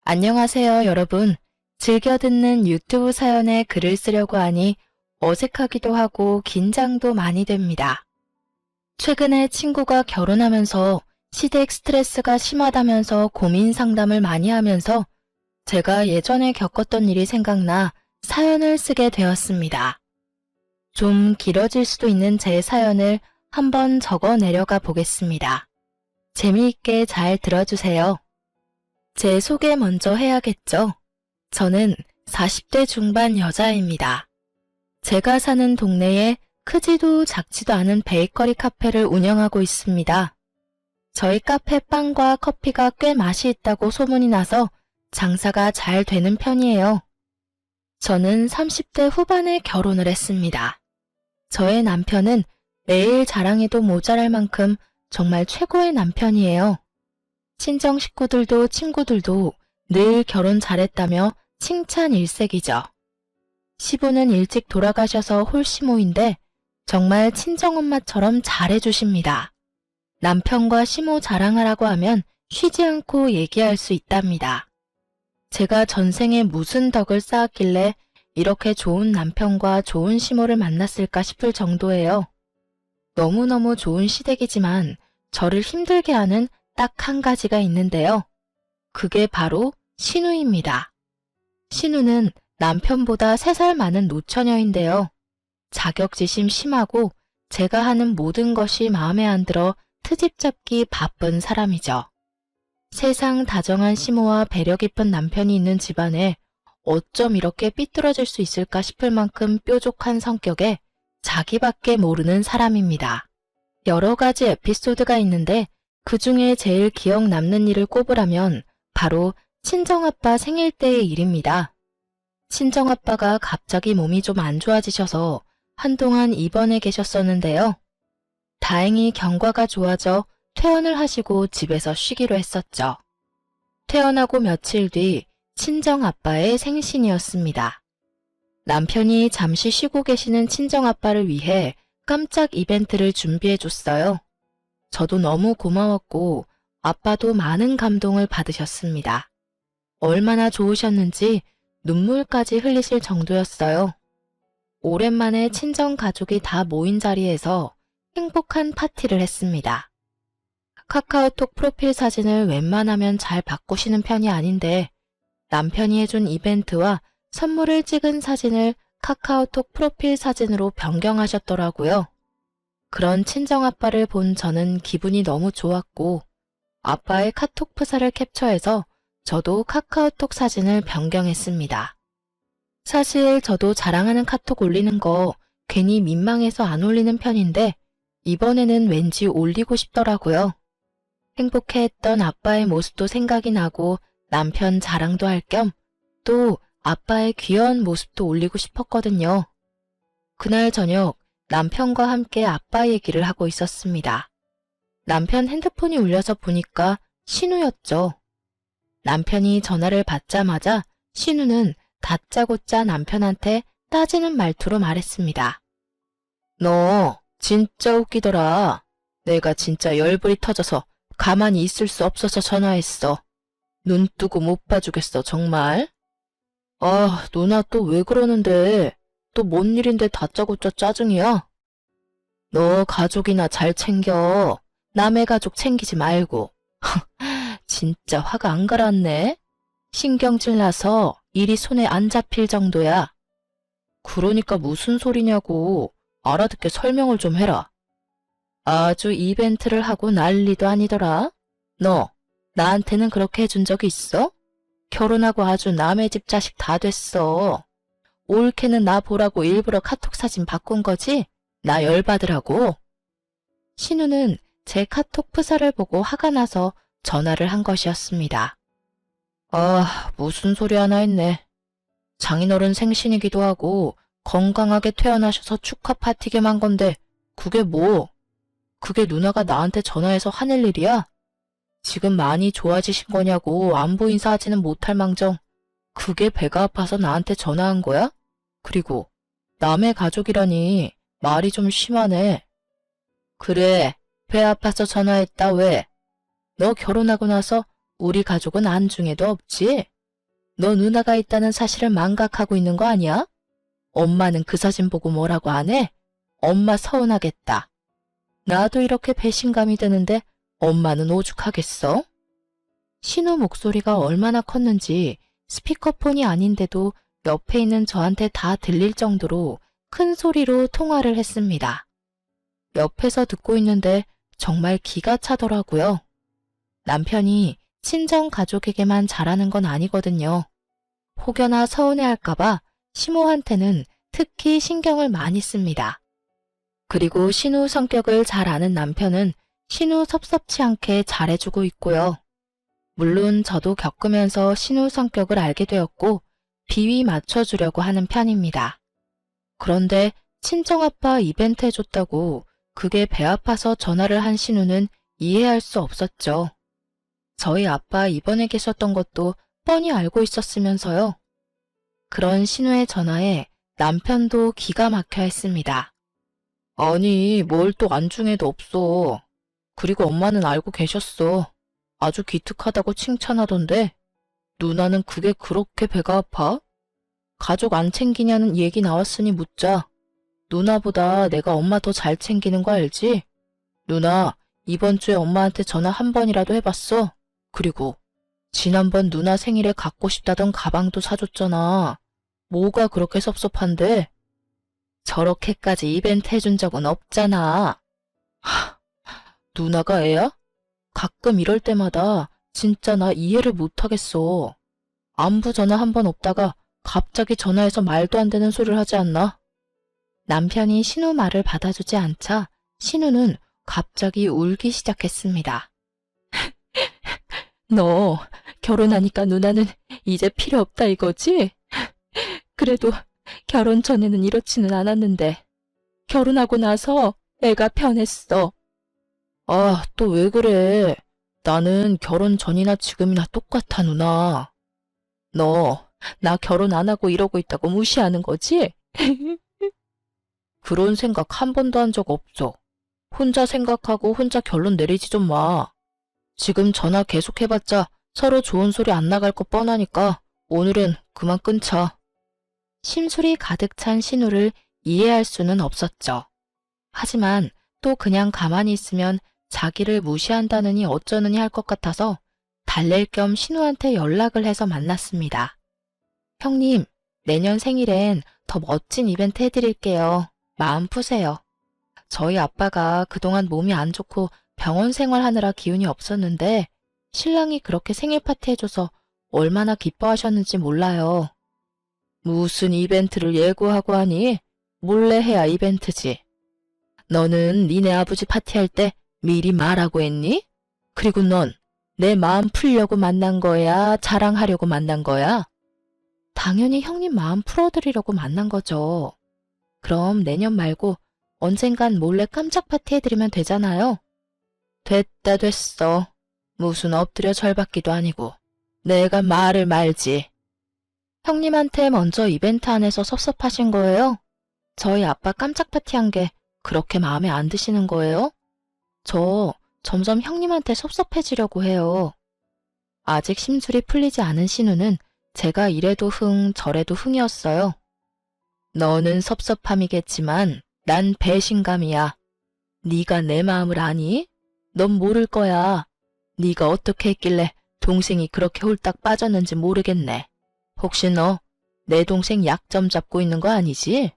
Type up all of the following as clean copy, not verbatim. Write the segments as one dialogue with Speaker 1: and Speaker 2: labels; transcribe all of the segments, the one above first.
Speaker 1: 안녕하세요, 여러분. 즐겨 듣는 유튜브 사연에 글을 쓰려고 하니 어색하기도 하고 긴장도 많이 됩니다. 최근에 친구가 결혼하면서 시댁 스트레스가 심하다면서 고민 상담을 많이 하면서 제가 예전에 겪었던 일이 생각나 사연을 쓰게 되었습니다. 좀 길어질 수도 있는 제 사연을 한번 적어 내려가 보겠습니다. 재미있게 잘 들어주세요. 제 소개 먼저 해야겠죠? 저는 40대 중반 여자입니다. 제가 사는 동네에 크지도 작지도 않은 베이커리 카페를 운영하고 있습니다. 저희 카페 빵과 커피가 꽤 맛이 있다고 소문이 나서 장사가 잘 되는 편이에요. 저는 30대 후반에 결혼을 했습니다. 저의 남편은 매일 자랑해도 모자랄 만큼 정말 최고의 남편이에요. 친정 식구들도 친구들도 늘 결혼 잘했다며 칭찬 일색이죠. 시부는 일찍 돌아가셔서 홀시모인데 정말 친정엄마처럼 잘해주십니다. 남편과 시모 자랑하라고 하면 쉬지 않고 얘기할 수 있답니다. 제가 전생에 무슨 덕을 쌓았길래 이렇게 좋은 남편과 좋은 시모를 만났을까 싶을 정도예요. 너무너무 좋은 시댁이지만 저를 힘들게 하는 딱 한 가지가 있는데요. 그게 바로 신우입니다. 신우는 남편보다 3살 많은 노처녀인데요. 자격지심 심하고 제가 하는 모든 것이 마음에 안 들어 트집 잡기 바쁜 사람이죠. 세상 다정한 시모와 배려 깊은 남편이 있는 집안에 어쩜 이렇게 삐뚤어질 수 있을까 싶을 만큼 뾰족한 성격에 자기밖에 모르는 사람입니다. 여러 가지 에피소드가 있는데 그 중에 제일 기억 남는 일을 꼽으라면 바로 친정아빠 생일 때의 일입니다. 친정아빠가 갑자기 몸이 좀 안 좋아지셔서 한동안 입원해 계셨었는데요. 다행히 경과가 좋아져 퇴원을 하시고 집에서 쉬기로 했었죠. 퇴원하고 며칠 뒤 친정아빠의 생신이었습니다. 남편이 잠시 쉬고 계시는 친정아빠를 위해 깜짝 이벤트를 준비해 줬어요. 저도 너무 고마웠고 아빠도 많은 감동을 받으셨습니다. 얼마나 좋으셨는지 눈물까지 흘리실 정도였어요. 오랜만에 친정 가족이 다 모인 자리에서 행복한 파티를 했습니다. 카카오톡 프로필 사진을 웬만하면 잘 바꾸시는 편이 아닌데 남편이 해준 이벤트와 선물을 찍은 사진을 카카오톡 프로필 사진으로 변경하셨더라고요. 그런 친정아빠를 본 저는 기분이 너무 좋았고 아빠의 카톡 프사를 캡처해서 저도 카카오톡 사진을 변경했습니다. 사실 저도 자랑하는 카톡 올리는 거 괜히 민망해서 안 올리는 편인데 이번에는 왠지 올리고 싶더라고요. 행복해했던 아빠의 모습도 생각이 나고 남편 자랑도 할 겸 또 아빠의 귀여운 모습도 올리고 싶었거든요. 그날 저녁 남편과 함께 아빠 얘기를 하고 있었습니다. 남편 핸드폰이 울려서 보니까 신우였죠. 남편이 전화를 받자마자 신우는 다짜고짜 남편한테 따지는 말투로 말했습니다. 너 진짜 웃기더라. 내가 진짜 열불이 터져서 가만히 있을 수 없어서 전화했어. 눈 뜨고 못 봐주겠어 정말. 아, 누나 또 왜 그러는데? 또 뭔 일인데 다짜고짜 짜증이야? 너 가족이나 잘 챙겨. 남의 가족 챙기지 말고. 진짜 화가 안 가라앉네. 신경질 나서 일이 손에 안 잡힐 정도야. 그러니까 무슨 소리냐고. 알아듣게 설명을 좀 해라. 아주 이벤트를 하고 난리도 아니더라. 너 나한테는 그렇게 해준 적이 있어? 결혼하고 아주 남의 집 자식 다 됐어. 올케는 나 보라고 일부러 카톡 사진 바꾼 거지? 나 열받으라고. 신우는 제 카톡 프사를 보고 화가 나서 전화를 한 것이었습니다. 아, 무슨 소리 하나 했네. 장인어른 생신이기도 하고 건강하게 퇴원하셔서 축하 파티 겸 한 건데 그게 뭐? 그게 누나가 나한테 전화해서 화낼 일이야? 지금 많이 좋아지신 거냐고 안부 인사하지는 못할 망정 그게 배가 아파서 나한테 전화한 거야? 그리고 남의 가족이라니 말이 좀 심하네. 그래, 배 아파서 전화했다 왜? 너 결혼하고 나서 우리 가족은 안중에도 없지? 너 누나가 있다는 사실을 망각하고 있는 거 아니야? 엄마는 그 사진 보고 뭐라고 안 해? 엄마 서운하겠다. 나도 이렇게 배신감이 드는데 엄마는 오죽하겠어? 신우 목소리가 얼마나 컸는지 스피커폰이 아닌데도 옆에 있는 저한테 다 들릴 정도로 큰 소리로 통화를 했습니다. 옆에서 듣고 있는데 정말 기가 차더라고요. 남편이 친정 가족에게만 잘하는 건 아니거든요. 혹여나 서운해할까봐 시모한테는 특히 신경을 많이 씁니다. 그리고 신우 성격을 잘 아는 남편은 신우 섭섭치 않게 잘해주고 있고요. 물론 저도 겪으면서 신우 성격을 알게 되었고 비위 맞춰주려고 하는 편입니다. 그런데 친정아빠 이벤트 해줬다고 그게 배 아파서 전화를 한 신우는 이해할 수 없었죠. 저희 아빠 입원해 계셨던 것도 뻔히 알고 있었으면서요. 그런 신우의 전화에 남편도 기가 막혀 했습니다. 아니, 뭘 또 안중에도 없어. 그리고 엄마는 알고 계셨어. 아주 기특하다고 칭찬하던데 누나는 그게 그렇게 배가 아파? 가족 안 챙기냐는 얘기 나왔으니 묻자. 누나보다 내가 엄마 더 잘 챙기는 거 알지? 누나, 이번 주에 엄마한테 전화 한 번이라도 해봤어? 그리고 지난번 누나 생일에 갖고 싶다던 가방도 사줬잖아. 뭐가 그렇게 섭섭한데? 저렇게까지 이벤트 해준 적은 없잖아. 누나가 애야? 가끔 이럴 때마다 진짜 나 이해를 못하겠어. 안부 전화 한 번 없다가 갑자기 전화해서 말도 안 되는 소리를 하지 않나? 남편이 신우 말을 받아주지 않자 신우는 갑자기 울기 시작했습니다. 너 결혼하니까 누나는 이제 필요 없다 이거지? 그래도 결혼 전에는 이렇지는 않았는데 결혼하고 나서 애가 변했어. 아, 또 왜 그래? 나는 결혼 전이나 지금이나 똑같아, 누나. 너, 나 결혼 안 하고 이러고 있다고 무시하는 거지? 그런 생각 한 번도 한 적 없어. 혼자 생각하고 혼자 결론 내리지 좀 마. 지금 전화 계속 해봤자 서로 좋은 소리 안 나갈 거 뻔하니까 오늘은 그만 끊자. 심술이 가득 찬 신우를 이해할 수는 없었죠. 하지만 또 그냥 가만히 있으면 자기를 무시한다느니 어쩌느니 할 것 같아서 달랠 겸 신우한테 연락을 해서 만났습니다. 형님, 내년 생일엔 더 멋진 이벤트 해드릴게요. 마음 푸세요. 저희 아빠가 그동안 몸이 안 좋고 병원 생활하느라 기운이 없었는데 신랑이 그렇게 생일 파티 해줘서 얼마나 기뻐하셨는지 몰라요. 무슨 이벤트를 예고하고 하니? 몰래 해야 이벤트지. 너는 니네 아버지 파티할 때 미리 말하고 했니? 그리고 넌 내 마음 풀려고 만난 거야? 자랑하려고 만난 거야? 당연히 형님 마음 풀어드리려고 만난 거죠. 그럼 내년 말고 언젠간 몰래 깜짝 파티 해드리면 되잖아요. 됐다 됐어. 무슨 엎드려 절받기도 아니고. 내가 말을 말지. 형님한테 먼저 이벤트 안에서 섭섭하신 거예요? 저희 아빠 깜짝 파티한 게 그렇게 마음에 안 드시는 거예요? 저 점점 형님한테 섭섭해지려고 해요. 아직 심술이 풀리지 않은 신우는 제가 이래도 흥 저래도 흥이었어요. 너는 섭섭함이겠지만 난 배신감이야. 네가 내 마음을 아니? 넌 모를 거야. 네가 어떻게 했길래 동생이 그렇게 홀딱 빠졌는지 모르겠네. 혹시 너 내 동생 약점 잡고 있는 거 아니지?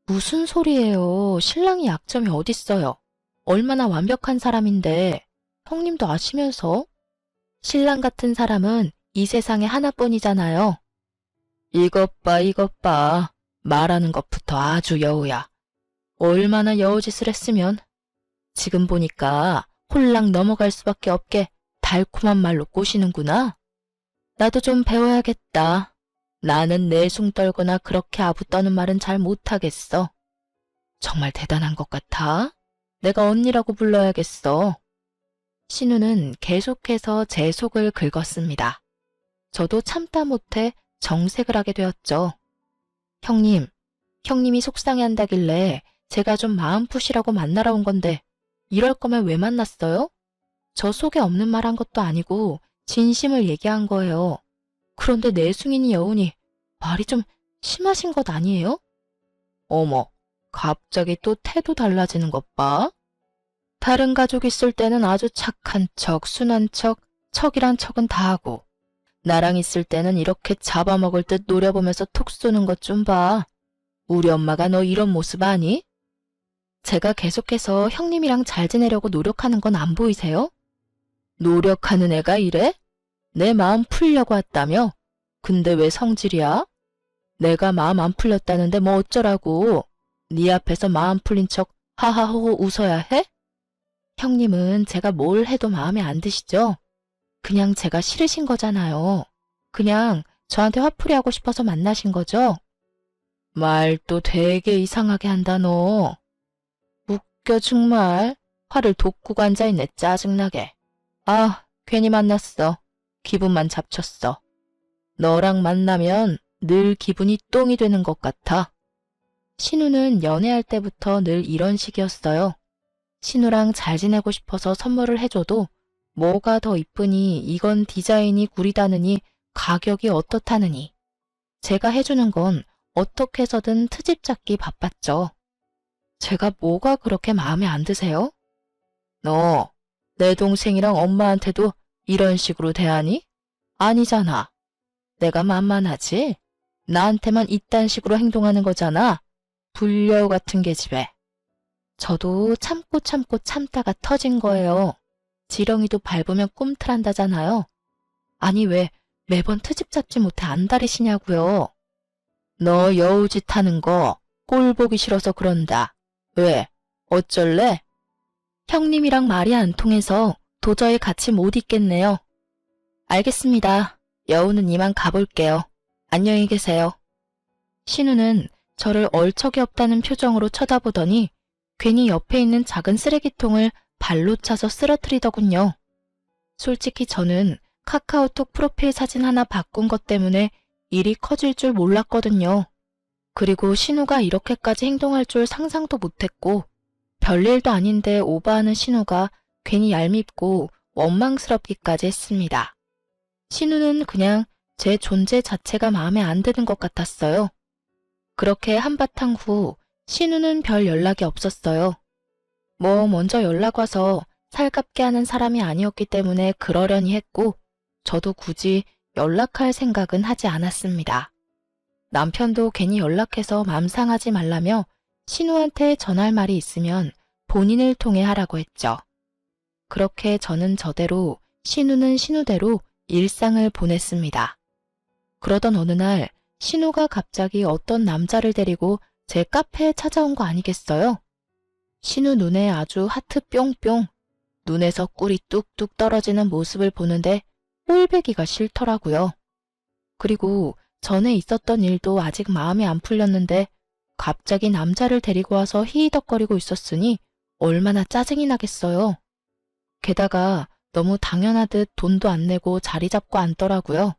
Speaker 1: 무슨 소리예요. 신랑이 약점이 어딨어요. 얼마나 완벽한 사람인데 형님도 아시면서? 신랑 같은 사람은 이 세상에 하나뿐이잖아요. 이것 봐, 이것 봐. 말하는 것부터 아주 여우야. 얼마나 여우짓을 했으면 지금 보니까 홀랑 넘어갈 수밖에 없게 달콤한 말로 꼬시는구나. 나도 좀 배워야겠다. 나는 내숭 떨거나 그렇게 아부 떠는 말은 잘 못하겠어. 정말 대단한 것 같아. 내가 언니라고 불러야겠어. 신우는 계속해서 제 속을 긁었습니다. 저도 참다 못해 정색을 하게 되었죠. 형님, 형님이 속상해한다길래 제가 좀 마음 푸시라고 만나러 온 건데 이럴 거면 왜 만났어요? 저 속에 없는 말 한 것도 아니고 진심을 얘기한 거예요. 그런데 내숭이니 여우니 말이 좀 심하신 것 아니에요? 어머, 갑자기 또 태도 달라지는 것 봐. 다른 가족 있을 때는 아주 착한 척, 순한 척, 척이란 척은 다 하고 나랑 있을 때는 이렇게 잡아먹을 듯 노려보면서 톡 쏘는 것 좀 봐. 우리 엄마가 너 이런 모습 아니? 제가 계속해서 형님이랑 잘 지내려고 노력하는 건 안 보이세요? 노력하는 애가 이래? 내 마음 풀려고 왔다며? 근데 왜 성질이야? 내가 마음 안 풀렸다는데 뭐 어쩌라고? 네 앞에서 마음 풀린 척 하하호호 웃어야 해? 형님은 제가 뭘 해도 마음에 안 드시죠? 그냥 제가 싫으신 거잖아요. 그냥 저한테 화풀이 하고 싶어서 만나신 거죠? 말도 되게 이상하게 한다 너. 웃겨 정말. 화를 돋구고 앉아있네 짜증나게. 아, 괜히 만났어. 기분만 잡쳤어. 너랑 만나면 늘 기분이 똥이 되는 것 같아. 신우는 연애할 때부터 늘 이런 식이었어요. 신우랑 잘 지내고 싶어서 선물을 해줘도 뭐가 더 이쁘니 이건 디자인이 구리다느니 가격이 어떻다느니 제가 해주는 건 어떻게 해서든 트집 잡기 바빴죠. 제가 뭐가 그렇게 마음에 안 드세요? 너 내 동생이랑 엄마한테도 이런 식으로 대하니? 아니잖아. 내가 만만하지? 나한테만 이딴 식으로 행동하는 거잖아. 불려우 같은 계집애. 저도 참고 참고 참다가 터진 거예요. 지렁이도 밟으면 꿈틀한다잖아요. 아니 왜 매번 트집 잡지 못해 안달이시냐고요. 너 여우짓 하는 거 꼴 보기 싫어서 그런다. 왜? 어쩔래? 형님이랑 말이 안 통해서 도저히 같이 못 있겠네요. 알겠습니다. 여우는 이만 가볼게요. 안녕히 계세요. 신우는 저를 얼척이 없다는 표정으로 쳐다보더니 괜히 옆에 있는 작은 쓰레기통을 발로 차서 쓰러뜨리더군요. 솔직히 저는 카카오톡 프로필 사진 하나 바꾼 것 때문에 일이 커질 줄 몰랐거든요. 그리고 신우가 이렇게까지 행동할 줄 상상도 못했고 별일도 아닌데 오버하는 신우가 괜히 얄밉고 원망스럽기까지 했습니다. 신우는 그냥 제 존재 자체가 마음에 안 드는 것 같았어요. 그렇게 한바탕 후 신우는 별 연락이 없었어요. 뭐 먼저 연락 와서 살갑게 하는 사람이 아니었기 때문에 그러려니 했고 저도 굳이 연락할 생각은 하지 않았습니다. 남편도 괜히 연락해서 맘 상하지 말라며 신우한테 전할 말이 있으면 본인을 통해 하라고 했죠. 그렇게 저는 저대로 신우는 신우대로 일상을 보냈습니다. 그러던 어느 날 신우가 갑자기 어떤 남자를 데리고 제 카페에 찾아온 거 아니겠어요? 신우 눈에 아주 하트 뿅뿅, 눈에서 꿀이 뚝뚝 떨어지는 모습을 보는데 꼴배기가 싫더라고요. 그리고 전에 있었던 일도 아직 마음이 안 풀렸는데 갑자기 남자를 데리고 와서 히히덕거리고 있었으니 얼마나 짜증이 나겠어요. 게다가 너무 당연하듯 돈도 안 내고 자리 잡고 앉더라고요.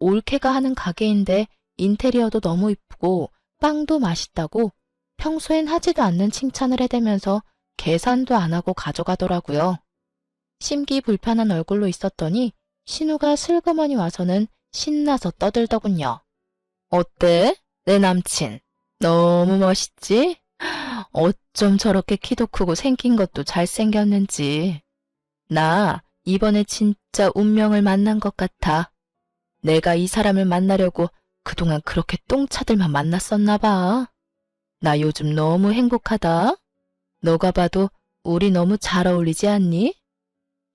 Speaker 1: 올케가 하는 가게인데 인테리어도 너무 이쁘고 빵도 맛있다고 평소엔 하지도 않는 칭찬을 해대면서 계산도 안 하고 가져가더라고요. 심기불편한 얼굴로 있었더니 신우가 슬그머니 와서는 신나서 떠들더군요. 어때? 내 남친. 너무 멋있지? 어쩜 저렇게 키도 크고 생긴 것도 잘생겼는지. 나 이번에 진짜 운명을 만난 것 같아. 내가 이 사람을 만나려고 그동안 그렇게 똥차들만 만났었나 봐. 나 요즘 너무 행복하다. 너가 봐도 우리 너무 잘 어울리지 않니?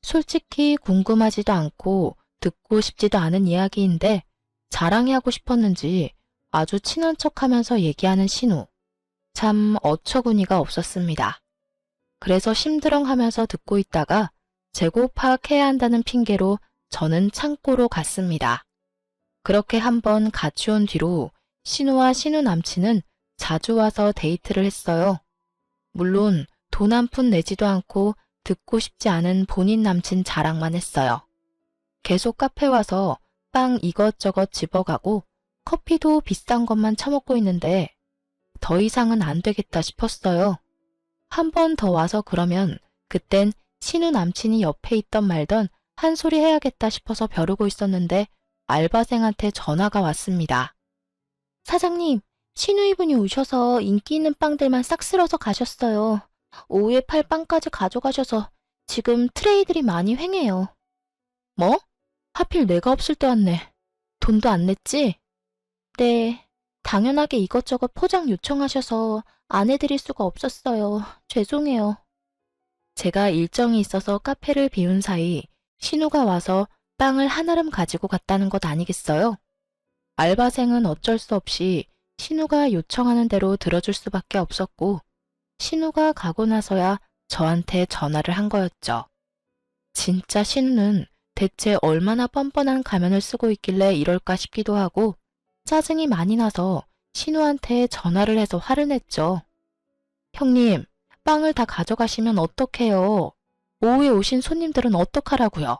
Speaker 1: 솔직히 궁금하지도 않고 듣고 싶지도 않은 이야기인데 자랑해하고 싶었는지 아주 친한 척하면서 얘기하는 신우. 참 어처구니가 없었습니다. 그래서 심드렁하면서 듣고 있다가 재고 파악해야 한다는 핑계로 저는 창고로 갔습니다. 그렇게 한번 같이 온 뒤로 신우와 신우 남친은 자주 와서 데이트를 했어요. 물론 돈 한 푼 내지도 않고 듣고 싶지 않은 본인 남친 자랑만 했어요. 계속 카페 와서 빵 이것저것 집어가고 커피도 비싼 것만 처먹고 있는데 더 이상은 안 되겠다 싶었어요. 한 번 더 와서 그러면 그땐 신우 남친이 옆에 있던 말던 한 소리 해야겠다 싶어서 벼르고 있었는데 알바생한테 전화가 왔습니다. 사장님, 신우이분이 오셔서 인기 있는 빵들만 싹 쓸어서 가셨어요. 오후에 팔 빵까지 가져가셔서 지금 트레이들이 많이 횡해요. 뭐? 하필 내가 없을 때 왔네. 돈도 안 냈지? 네, 당연하게 이것저것 포장 요청하셔서 안 해드릴 수가 없었어요. 죄송해요. 제가 일정이 있어서 카페를 비운 사이 신우가 와서 빵을 한아름 가지고 갔다는 것 아니겠어요? 알바생은 어쩔 수 없이 신우가 요청하는 대로 들어줄 수밖에 없었고 신우가 가고 나서야 저한테 전화를 한 거였죠. 진짜 신우는 대체 얼마나 뻔뻔한 가면을 쓰고 있길래 이럴까 싶기도 하고 짜증이 많이 나서 신우한테 전화를 해서 화를 냈죠. 형님, 빵을 다 가져가시면 어떡해요? 오후에 오신 손님들은 어떡하라고요?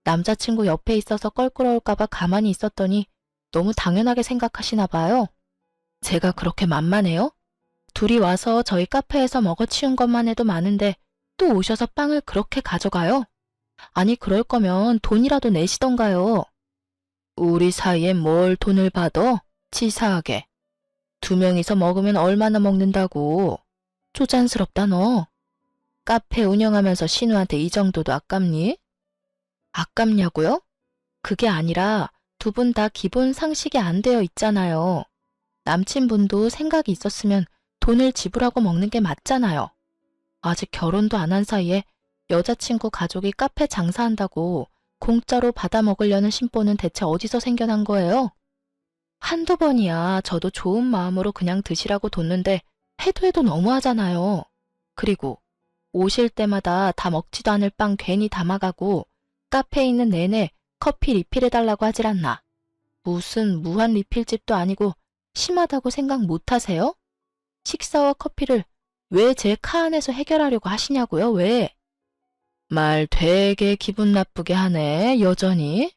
Speaker 1: 남자친구 옆에 있어서 껄끄러울까봐 가만히 있었더니 너무 당연하게 생각하시나 봐요. 제가 그렇게 만만해요? 둘이 와서 저희 카페에서 먹어치운 것만 해도 많은데 또 오셔서 빵을 그렇게 가져가요? 아니 그럴 거면 돈이라도 내시던가요. 우리 사이에 뭘 돈을 받아? 치사하게. 2명이서 먹으면 얼마나 먹는다고. 쪼잔스럽다 너. 카페 운영하면서 신우한테 이 정도도 아깝니? 아깝냐고요? 그게 아니라 두 분 다 기본 상식이 안 되어 있잖아요. 남친분도 생각이 있었으면 돈을 지불하고 먹는 게 맞잖아요. 아직 결혼도 안 한 사이에 여자친구 가족이 카페 장사한다고 공짜로 받아 먹으려는 심보는 대체 어디서 생겨난 거예요? 한두 번이야 저도 좋은 마음으로 그냥 드시라고 뒀는데 해도 너무하잖아요. 그리고 오실 때마다 다 먹지도 않을 빵 괜히 담아가고 카페에 있는 내내 커피 리필해달라고 하질 않나. 무슨 무한 리필집도 아니고 심하다고 생각 못 하세요? 식사와 커피를 왜 제 카 안에서 해결하려고 하시냐고요, 왜? 말 되게 기분 나쁘게 하네, 여전히.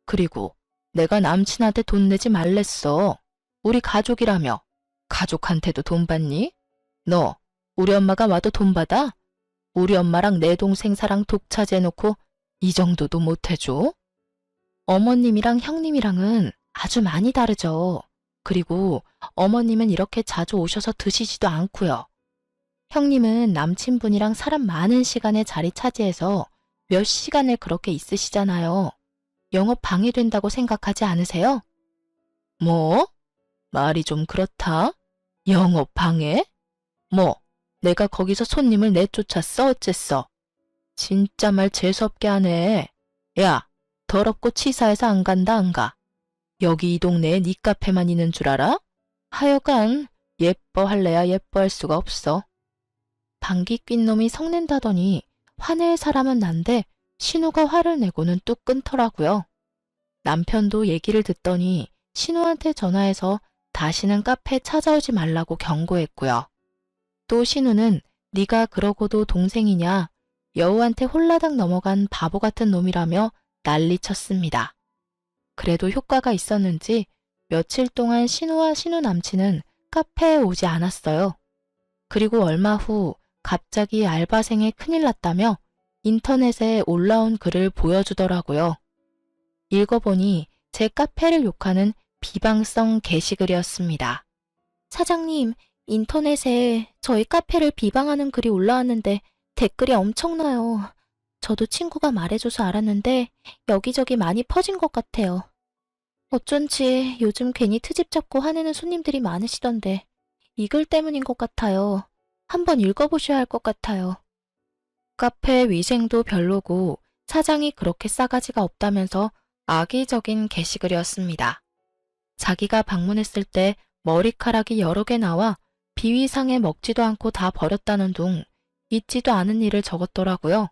Speaker 1: 그리고 내가 남친한테 돈 내지 말랬어. 우리 가족이라며. 가족한테도 돈 받니? 너, 우리 엄마가 와도 돈 받아? 우리 엄마랑 내 동생 사랑 독차지해놓고 이 정도도 못 해줘? 어머님이랑 형님이랑은 아주 많이 다르죠. 그리고 어머님은 이렇게 자주 오셔서 드시지도 않고요. 형님은 남친분이랑 사람 많은 시간에 자리 차지해서 몇 시간을 그렇게 있으시잖아요. 영업 방해된다고 생각하지 않으세요? 뭐? 말이 좀 그렇다. 영업 방해? 뭐, 내가 거기서 손님을 내쫓았어 어쨌어? 진짜 말 재수없게 하네. 야, 더럽고 치사해서 안 간다 안 가. 여기 이 동네에 네 카페만 있는 줄 알아? 하여간 예뻐할래야 예뻐할 수가 없어. 방귀 낀 놈이 성낸다더니 화낼 사람은 난데 신우가 화를 내고는 뚝 끊더라고요. 남편도 얘기를 듣더니 신우한테 전화해서 다시는 카페에 찾아오지 말라고 경고했고요. 또 신우는 네가 그러고도 동생이냐 여우한테 홀라당 넘어간 바보 같은 놈이라며 난리쳤습니다. 그래도 효과가 있었는지 며칠 동안 신우와 신우 남친은 카페에 오지 않았어요. 그리고 얼마 후 갑자기 알바생에 큰일 났다며 인터넷에 올라온 글을 보여주더라고요. 읽어보니 제 카페를 욕하는 비방성 게시글이었습니다. 사장님, 인터넷에 저희 카페를 비방하는 글이 올라왔는데 댓글이 엄청나요. 저도 친구가 말해줘서 알았는데 여기저기 많이 퍼진 것 같아요. 어쩐지 요즘 괜히 트집 잡고 화내는 손님들이 많으시던데 이 글 때문인 것 같아요. 한번 읽어보셔야 할 것 같아요. 카페 위생도 별로고 사장이 그렇게 싸가지가 없다면서 악의적인 게시글이었습니다. 자기가 방문했을 때 머리카락이 여러 개 나와 비위상에 먹지도 않고 다 버렸다는 둥 있지도 않은 일을 적었더라고요.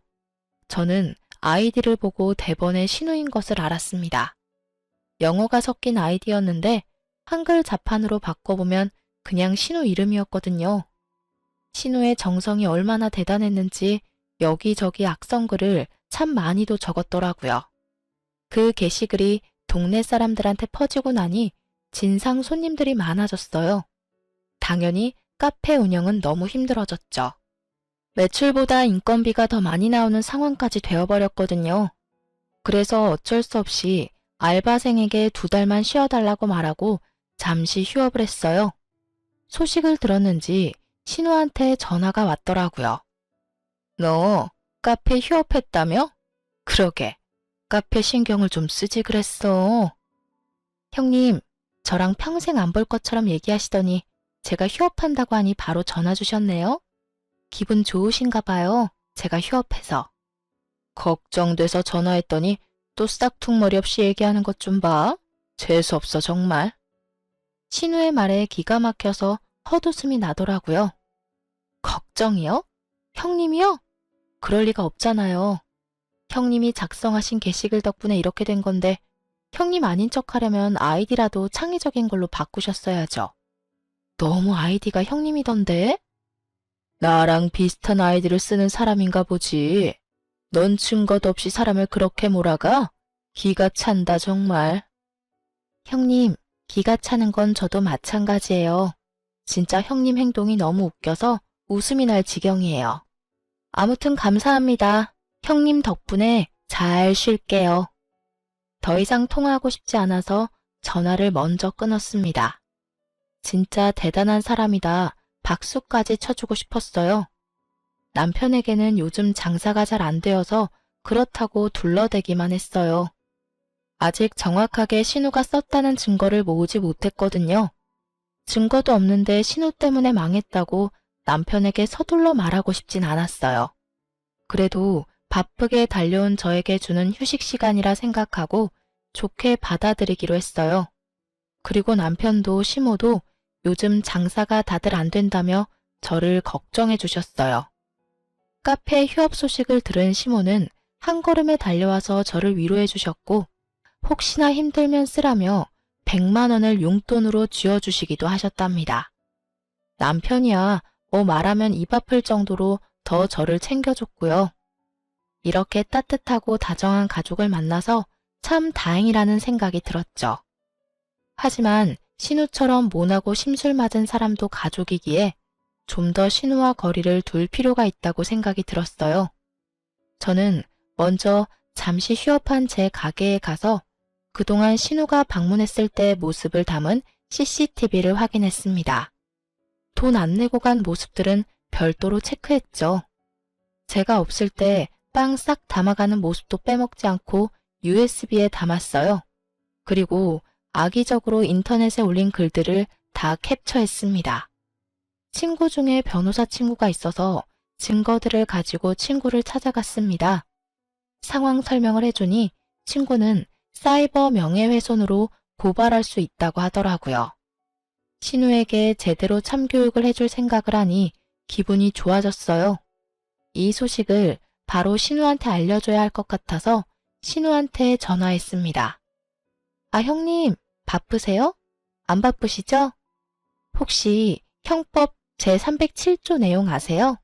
Speaker 1: 저는 아이디를 보고 대번에 신우인 것을 알았습니다. 영어가 섞인 아이디였는데 한글 자판으로 바꿔보면 그냥 신우 이름이었거든요. 신우의 정성이 얼마나 대단했는지 여기저기 악성글을 참 많이도 적었더라고요. 그 게시글이 동네 사람들한테 퍼지고 나니 진상 손님들이 많아졌어요. 당연히 카페 운영은 너무 힘들어졌죠. 매출보다 인건비가 더 많이 나오는 상황까지 되어버렸거든요. 그래서 어쩔 수 없이 알바생에게 2달만 쉬어달라고 말하고 잠시 휴업을 했어요. 소식을 들었는지 신우한테 전화가 왔더라고요. 너 카페 휴업했다며? 그러게, 카페 신경을 좀 쓰지 그랬어. 형님, 저랑 평생 안 볼 것처럼 얘기하시더니 제가 휴업한다고 하니 바로 전화 주셨네요. 기분 좋으신가 봐요. 제가 휴업해서. 걱정돼서 전화했더니 또 싹퉁머리 없이 얘기하는 것 좀 봐. 재수없어 정말. 신우의 말에 기가 막혀서 헛웃음이 나더라고요. 걱정이요? 형님이요? 그럴 리가 없잖아요. 형님이 작성하신 게시글 덕분에 이렇게 된 건데 형님 아닌 척하려면 아이디라도 창의적인 걸로 바꾸셨어야죠. 너무 아이디가 형님이던데? 나랑 비슷한 아이디를 쓰는 사람인가 보지. 넌 증거도 없이 사람을 그렇게 몰아가? 기가 찬다 정말. 형님, 기가 차는 건 저도 마찬가지예요. 진짜 형님 행동이 너무 웃겨서 웃음이 날 지경이에요. 아무튼 감사합니다. 형님 덕분에 잘 쉴게요. 더 이상 통화하고 싶지 않아서 전화를 먼저 끊었습니다. 진짜 대단한 사람이다. 박수까지 쳐주고 싶었어요. 남편에게는 요즘 장사가 잘 안 되어서 그렇다고 둘러대기만 했어요. 아직 정확하게 신우가 썼다는 증거를 모으지 못했거든요. 증거도 없는데 신우 때문에 망했다고 남편에게 서둘러 말하고 싶진 않았어요. 그래도 바쁘게 달려온 저에게 주는 휴식 시간이라 생각하고 좋게 받아들이기로 했어요. 그리고 남편도 시모도 요즘 장사가 다들 안 된다며 저를 걱정해 주셨어요. 카페 휴업 소식을 들은 시모는 한 걸음에 달려와서 저를 위로해 주셨고 혹시나 힘들면 쓰라며 100만 원을 용돈으로 쥐어주시기도 하셨답니다. 남편이야 뭐 말하면 입 아플 정도로 더 저를 챙겨줬고요. 이렇게 따뜻하고 다정한 가족을 만나서 참 다행이라는 생각이 들었죠. 하지만 신우처럼 모나고 심술 맞은 사람도 가족이기에 좀 더 신우와 거리를 둘 필요가 있다고 생각이 들었어요. 저는 먼저 잠시 휴업한 제 가게에 가서 그동안 신우가 방문했을 때 모습을 담은 CCTV를 확인했습니다. 돈 안 내고 간 모습들은 별도로 체크했죠. 제가 없을 때 빵 싹 담아가는 모습도 빼먹지 않고 USB에 담았어요. 그리고 악의적으로 인터넷에 올린 글들을 다 캡처했습니다. 친구 중에 변호사 친구가 있어서 증거들을 가지고 친구를 찾아갔습니다. 상황 설명을 해주니 친구는 사이버 명예훼손으로 고발할 수 있다고 하더라고요. 신우에게 제대로 참교육을 해줄 생각을 하니 기분이 좋아졌어요. 이 소식을 바로 신우한테 알려줘야 할 것 같아서 신우한테 전화했습니다. 아, 형님, 바쁘세요? 안 바쁘시죠? 혹시 형법 제307조 내용 아세요?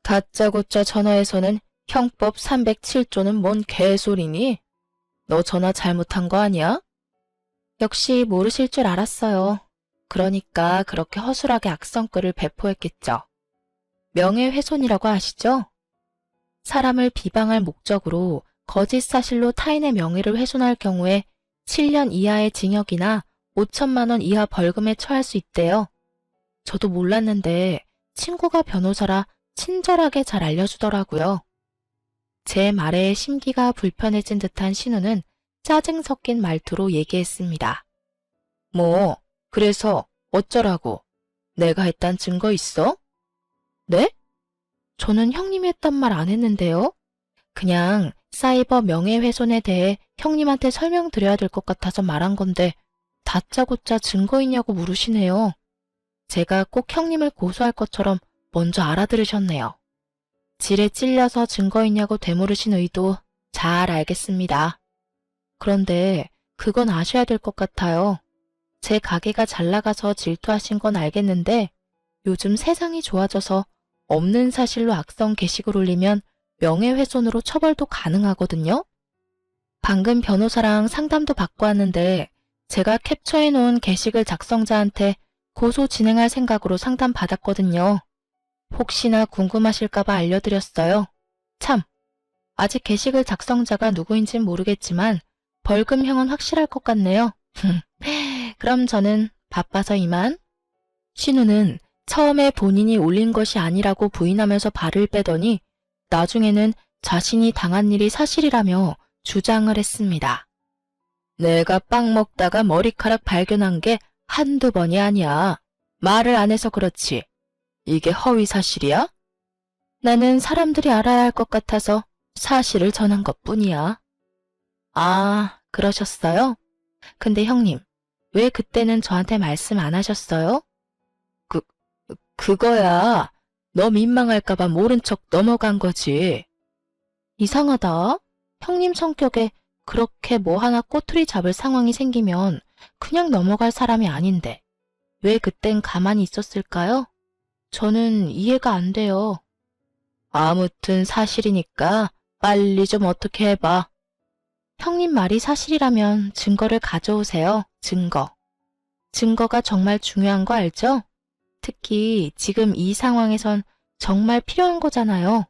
Speaker 1: 다짜고짜 전화해서는 형법 307조는 뭔 개소리니? 너 전화 잘못한 거 아니야? 역시 모르실 줄 알았어요. 그러니까 그렇게 허술하게 악성글을 배포했겠죠. 명예훼손이라고 아시죠? 사람을 비방할 목적으로 거짓 사실로 타인의 명예를 훼손할 경우에 7년 이하의 징역이나 5천만 원 이하 벌금에 처할 수 있대요. 저도 몰랐는데 친구가 변호사라 친절하게 잘 알려주더라고요. 제 말에 심기가 불편해진 듯한 신우는 짜증 섞인 말투로 얘기했습니다. 뭐, 그래서 어쩌라고? 내가 했단 증거 있어? 네? 저는 형님이 했단 말 안 했는데요. 그냥 사이버 명예훼손에 대해 형님한테 설명드려야 될 것 같아서 말한 건데 다짜고짜 증거 있냐고 물으시네요. 제가 꼭 형님을 고소할 것처럼 먼저 알아들으셨네요. 질에 찔려서 증거 있냐고 되물으신 의도 잘 알겠습니다. 그런데 그건 아셔야 될 것 같아요. 제 가게가 잘 나가서 질투하신 건 알겠는데 요즘 세상이 좋아져서 없는 사실로 악성 게시글 올리면 명예훼손으로 처벌도 가능하거든요. 방금 변호사랑 상담도 받고 왔는데 제가 캡처해놓은 게시글 작성자한테 고소 진행할 생각으로 상담 받았거든요. 혹시나 궁금하실까봐 알려드렸어요. 참, 아직 게시글 작성자가 누구인진 모르겠지만 벌금형은 확실할 것 같네요. 그럼 저는 바빠서 이만. 신우는 처음에 본인이 올린 것이 아니라고 부인하면서 발을 빼더니 나중에는 자신이 당한 일이 사실이라며 주장을 했습니다. 내가 빵 먹다가 머리카락 발견한 게 한두 번이 아니야. 말을 안 해서 그렇지. 이게 허위 사실이야? 나는 사람들이 알아야 할 것 같아서 사실을 전한 것뿐이야. 아, 그러셨어요? 근데 형님, 왜 그때는 저한테 말씀 안 하셨어요? 그거야. 너 민망할까봐 모른 척 넘어간 거지. 이상하다. 형님 성격에 그렇게 뭐 하나 꼬투리 잡을 상황이 생기면 그냥 넘어갈 사람이 아닌데 왜 그땐 가만히 있었을까요? 저는 이해가 안 돼요. 아무튼 사실이니까 빨리 좀 어떻게 해봐. 형님 말이 사실이라면 증거를 가져오세요. 증거. 증거가 정말 중요한 거 알죠? 특히 지금 이 상황에선 정말 필요한 거잖아요.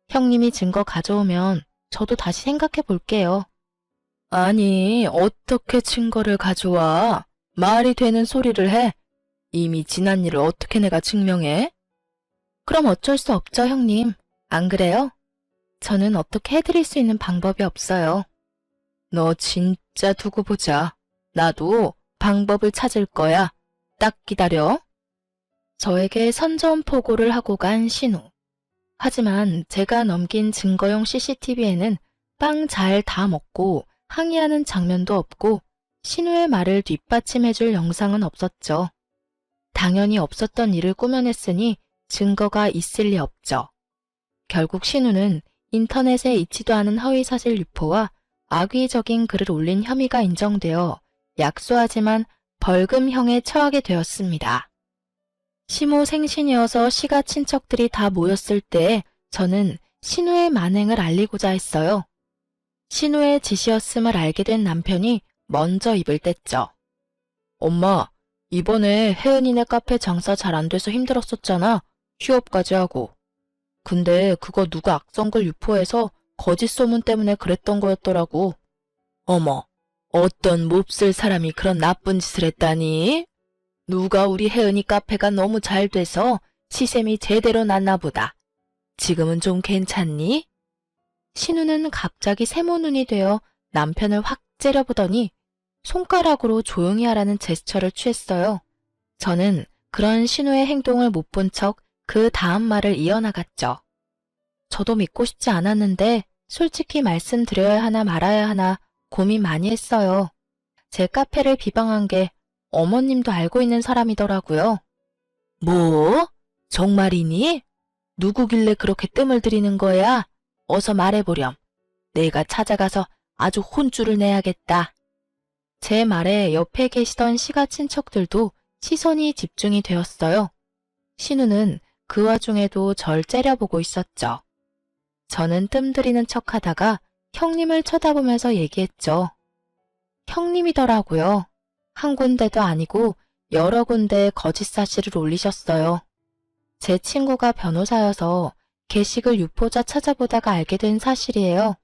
Speaker 1: 형님이 증거 가져오면 저도 다시 생각해 볼게요. 아니, 어떻게 증거를 가져와? 말이 되는 소리를 해. 이미 지난 일을 어떻게 내가 증명해? 그럼 어쩔 수 없죠, 형님. 안 그래요? 저는 어떻게 해드릴 수 있는 방법이 없어요. 너 진짜 두고 보자. 나도 방법을 찾을 거야. 딱 기다려. 저에게 선전포고를 하고 간 신우. 하지만 제가 넘긴 증거용 CCTV에는 빵 잘 다 먹고 항의하는 장면도 없고 신우의 말을 뒷받침해줄 영상은 없었죠. 당연히 없었던 일을 꾸며냈으니 증거가 있을 리 없죠. 결국 신우는 인터넷에 있지도 않은 허위사실 유포와 악의적인 글을 올린 혐의가 인정되어 약소하지만 벌금형에 처하게 되었습니다. 시모 생신이어서 시가 친척들이 다 모였을 때 저는 신우의 만행을 알리고자 했어요. 신우의 짓이었음을 알게 된 남편이 먼저 입을 뗐죠. 엄마, 이번에 혜은이네 카페 장사 잘 안 돼서 힘들었었잖아. 휴업까지 하고. 근데 그거 누가 악성글 유포해서 거짓 소문 때문에 그랬던 거였더라고. 어머, 어떤 몹쓸 사람이 그런 나쁜 짓을 했다니? 누가 우리 혜은이 카페가 너무 잘 돼서 시샘이 제대로 났나 보다. 지금은 좀 괜찮니? 신우는 갑자기 세모눈이 되어 남편을 확 째려보더니 손가락으로 조용히 하라는 제스처를 취했어요. 저는 그런 신우의 행동을 못 본 척 그 다음 말을 이어나갔죠. 저도 믿고 싶지 않았는데 솔직히 말씀드려야 하나 말아야 하나 고민 많이 했어요. 제 카페를 비방한 게 어머님도 알고 있는 사람이더라고요. 뭐? 정말이니? 누구길래 그렇게 뜸을 들이는 거야? 어서 말해보렴. 내가 찾아가서 아주 혼쭐을 내야겠다. 제 말에 옆에 계시던 시가 친척들도 시선이 집중이 되었어요. 신우는 그 와중에도 절 째려보고 있었죠. 저는 뜸들이는 척하다가 형님을 쳐다보면서 얘기했죠. 형님이더라고요. 한 군데도 아니고 여러 군데 거짓 사실을 올리셨어요. 제 친구가 변호사여서 게시글 유포자 찾아보다가 알게 된 사실이에요.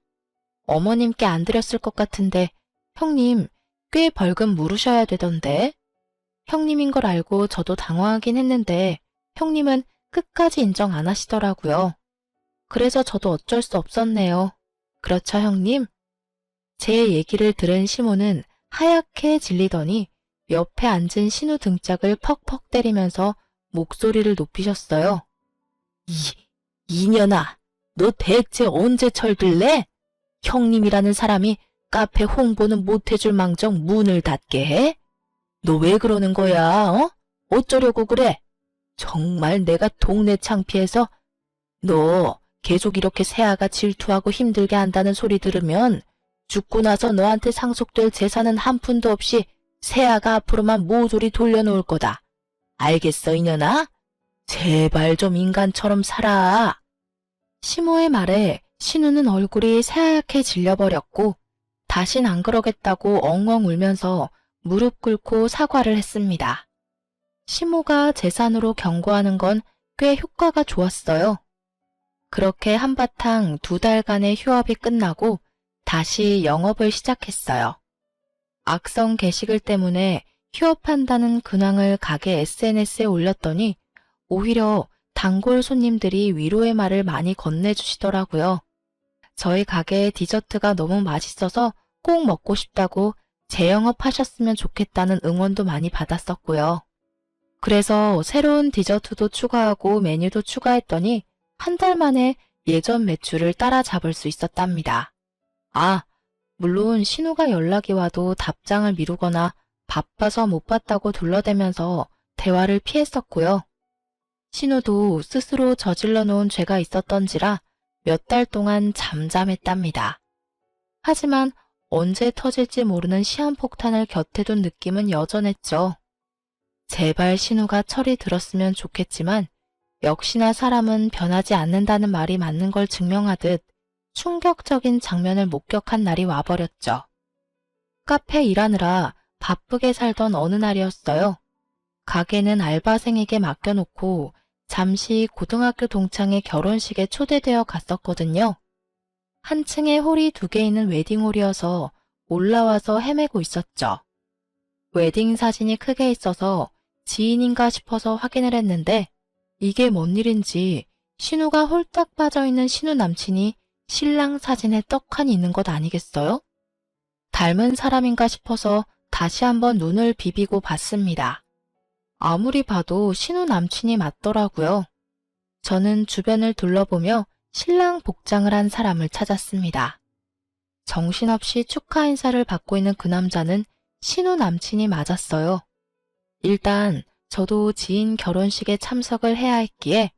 Speaker 1: 어머님께 안 드렸을 것 같은데 형님 꽤 벌금 물으셔야 되던데. 형님인 걸 알고 저도 당황하긴 했는데 형님은 끝까지 인정 안 하시더라고요. 그래서 저도 어쩔 수 없었네요. 그렇죠, 형님? 제 얘기를 들은 시모는 하얗게 질리더니 옆에 앉은 신우 등짝을 퍽퍽 때리면서 목소리를 높이셨어요. 이년아, 너 대체 언제 철들래? 형님이라는 사람이 카페 홍보는 못해줄 망정 문을 닫게 해? 너 왜 그러는 거야, 어? 어쩌려고 그래? 정말 내가 동네 창피해서 너 계속 이렇게 세아가 질투하고 힘들게 한다는 소리 들으면 죽고 나서 너한테 상속될 재산은 한 푼도 없이 세아가 앞으로만 모조리 돌려놓을 거다. 알겠어, 이년아? 제발 좀 인간처럼 살아. 시모의 말에 신우는 얼굴이 새하얗게 질려버렸고 다신 안 그러겠다고 엉엉 울면서 무릎 꿇고 사과를 했습니다. 시모가 재산으로 경고하는 건 꽤 효과가 좋았어요. 그렇게 한바탕 2달간의 휴업이 끝나고 다시 영업을 시작했어요. 악성 게시글 때문에 휴업한다는 근황을 가게 SNS에 올렸더니 오히려 단골 손님들이 위로의 말을 많이 건네주시더라고요. 저희 가게의 디저트가 너무 맛있어서 꼭 먹고 싶다고 재영업하셨으면 좋겠다는 응원도 많이 받았었고요. 그래서 새로운 디저트도 추가하고 메뉴도 추가했더니 한 달 만에 예전 매출을 따라잡을 수 있었답니다. 물론 신우가 연락이 와도 답장을 미루거나 바빠서 못 봤다고 둘러대면서 대화를 피했었고요. 신우도 스스로 저질러 놓은 죄가 있었던지라 몇 달 동안 잠잠했답니다. 하지만 언제 터질지 모르는 시한폭탄을 곁에 둔 느낌은 여전했죠. 제발 신우가 철이 들었으면 좋겠지만 역시나 사람은 변하지 않는다는 말이 맞는 걸 증명하듯 충격적인 장면을 목격한 날이 와버렸죠. 카페 일하느라 바쁘게 살던 어느 날이었어요. 가게는 알바생에게 맡겨놓고 잠시 고등학교 동창의 결혼식에 초대되어 갔었거든요. 한 층에 홀이 2개 있는 웨딩홀이어서 올라와서 헤매고 있었죠. 웨딩 사진이 크게 있어서 지인인가 싶어서 확인을 했는데 이게 뭔 일인지 신우가 홀딱 빠져있는 신우 남친이 신랑 사진에 떡하니 있는 것 아니겠어요? 닮은 사람인가 싶어서 다시 한번 눈을 비비고 봤습니다. 아무리 봐도 신우 남친이 맞더라고요. 저는 주변을 둘러보며 신랑 복장을 한 사람을 찾았습니다. 정신없이 축하 인사를 받고 있는 그 남자는 신우 남친이 맞았어요. 일단 저도 지인 결혼식에 참석을 해야 했기에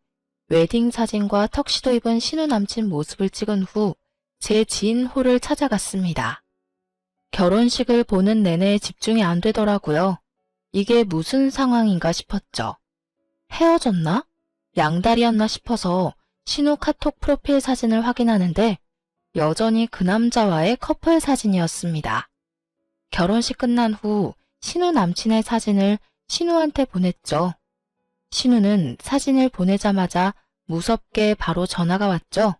Speaker 1: 웨딩 사진과 턱시도 입은 신우 남친 모습을 찍은 후 제 지인 홀을 찾아갔습니다. 결혼식을 보는 내내 집중이 안 되더라고요. 이게 무슨 상황인가 싶었죠. 헤어졌나? 양다리였나 싶어서 신우 카톡 프로필 사진을 확인하는데 여전히 그 남자와의 커플 사진이었습니다. 결혼식 끝난 후 신우 남친의 사진을 신우한테 보냈죠. 신우는 사진을 보내자마자 무섭게 바로 전화가 왔죠.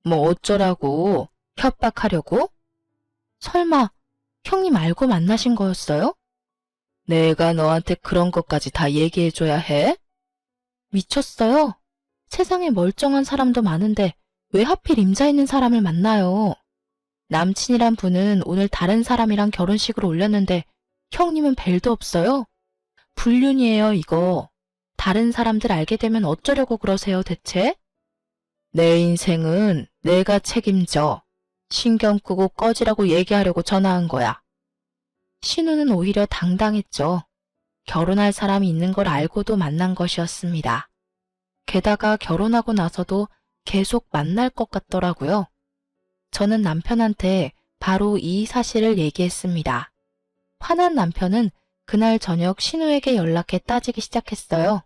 Speaker 1: 뭐 어쩌라고? 협박하려고? 설마 형님 알고 만나신 거였어요? 내가 너한테 그런 것까지 다 얘기해줘야 해? 미쳤어요? 세상에 멀쩡한 사람도 많은데 왜 하필 임자 있는 사람을 만나요? 남친이란 분은 오늘 다른 사람이랑 결혼식을 올렸는데 형님은 벨도 없어요? 불륜이에요, 이거. 다른 사람들 알게 되면 어쩌려고 그러세요, 대체? 내 인생은 내가 책임져. 신경 끄고 꺼지라고 얘기하려고 전화한 거야. 신우는 오히려 당당했죠. 결혼할 사람이 있는 걸 알고도 만난 것이었습니다. 게다가 결혼하고 나서도 계속 만날 것 같더라고요. 저는 남편한테 바로 이 사실을 얘기했습니다. 화난 남편은 그날 저녁 신우에게 연락해 따지기 시작했어요.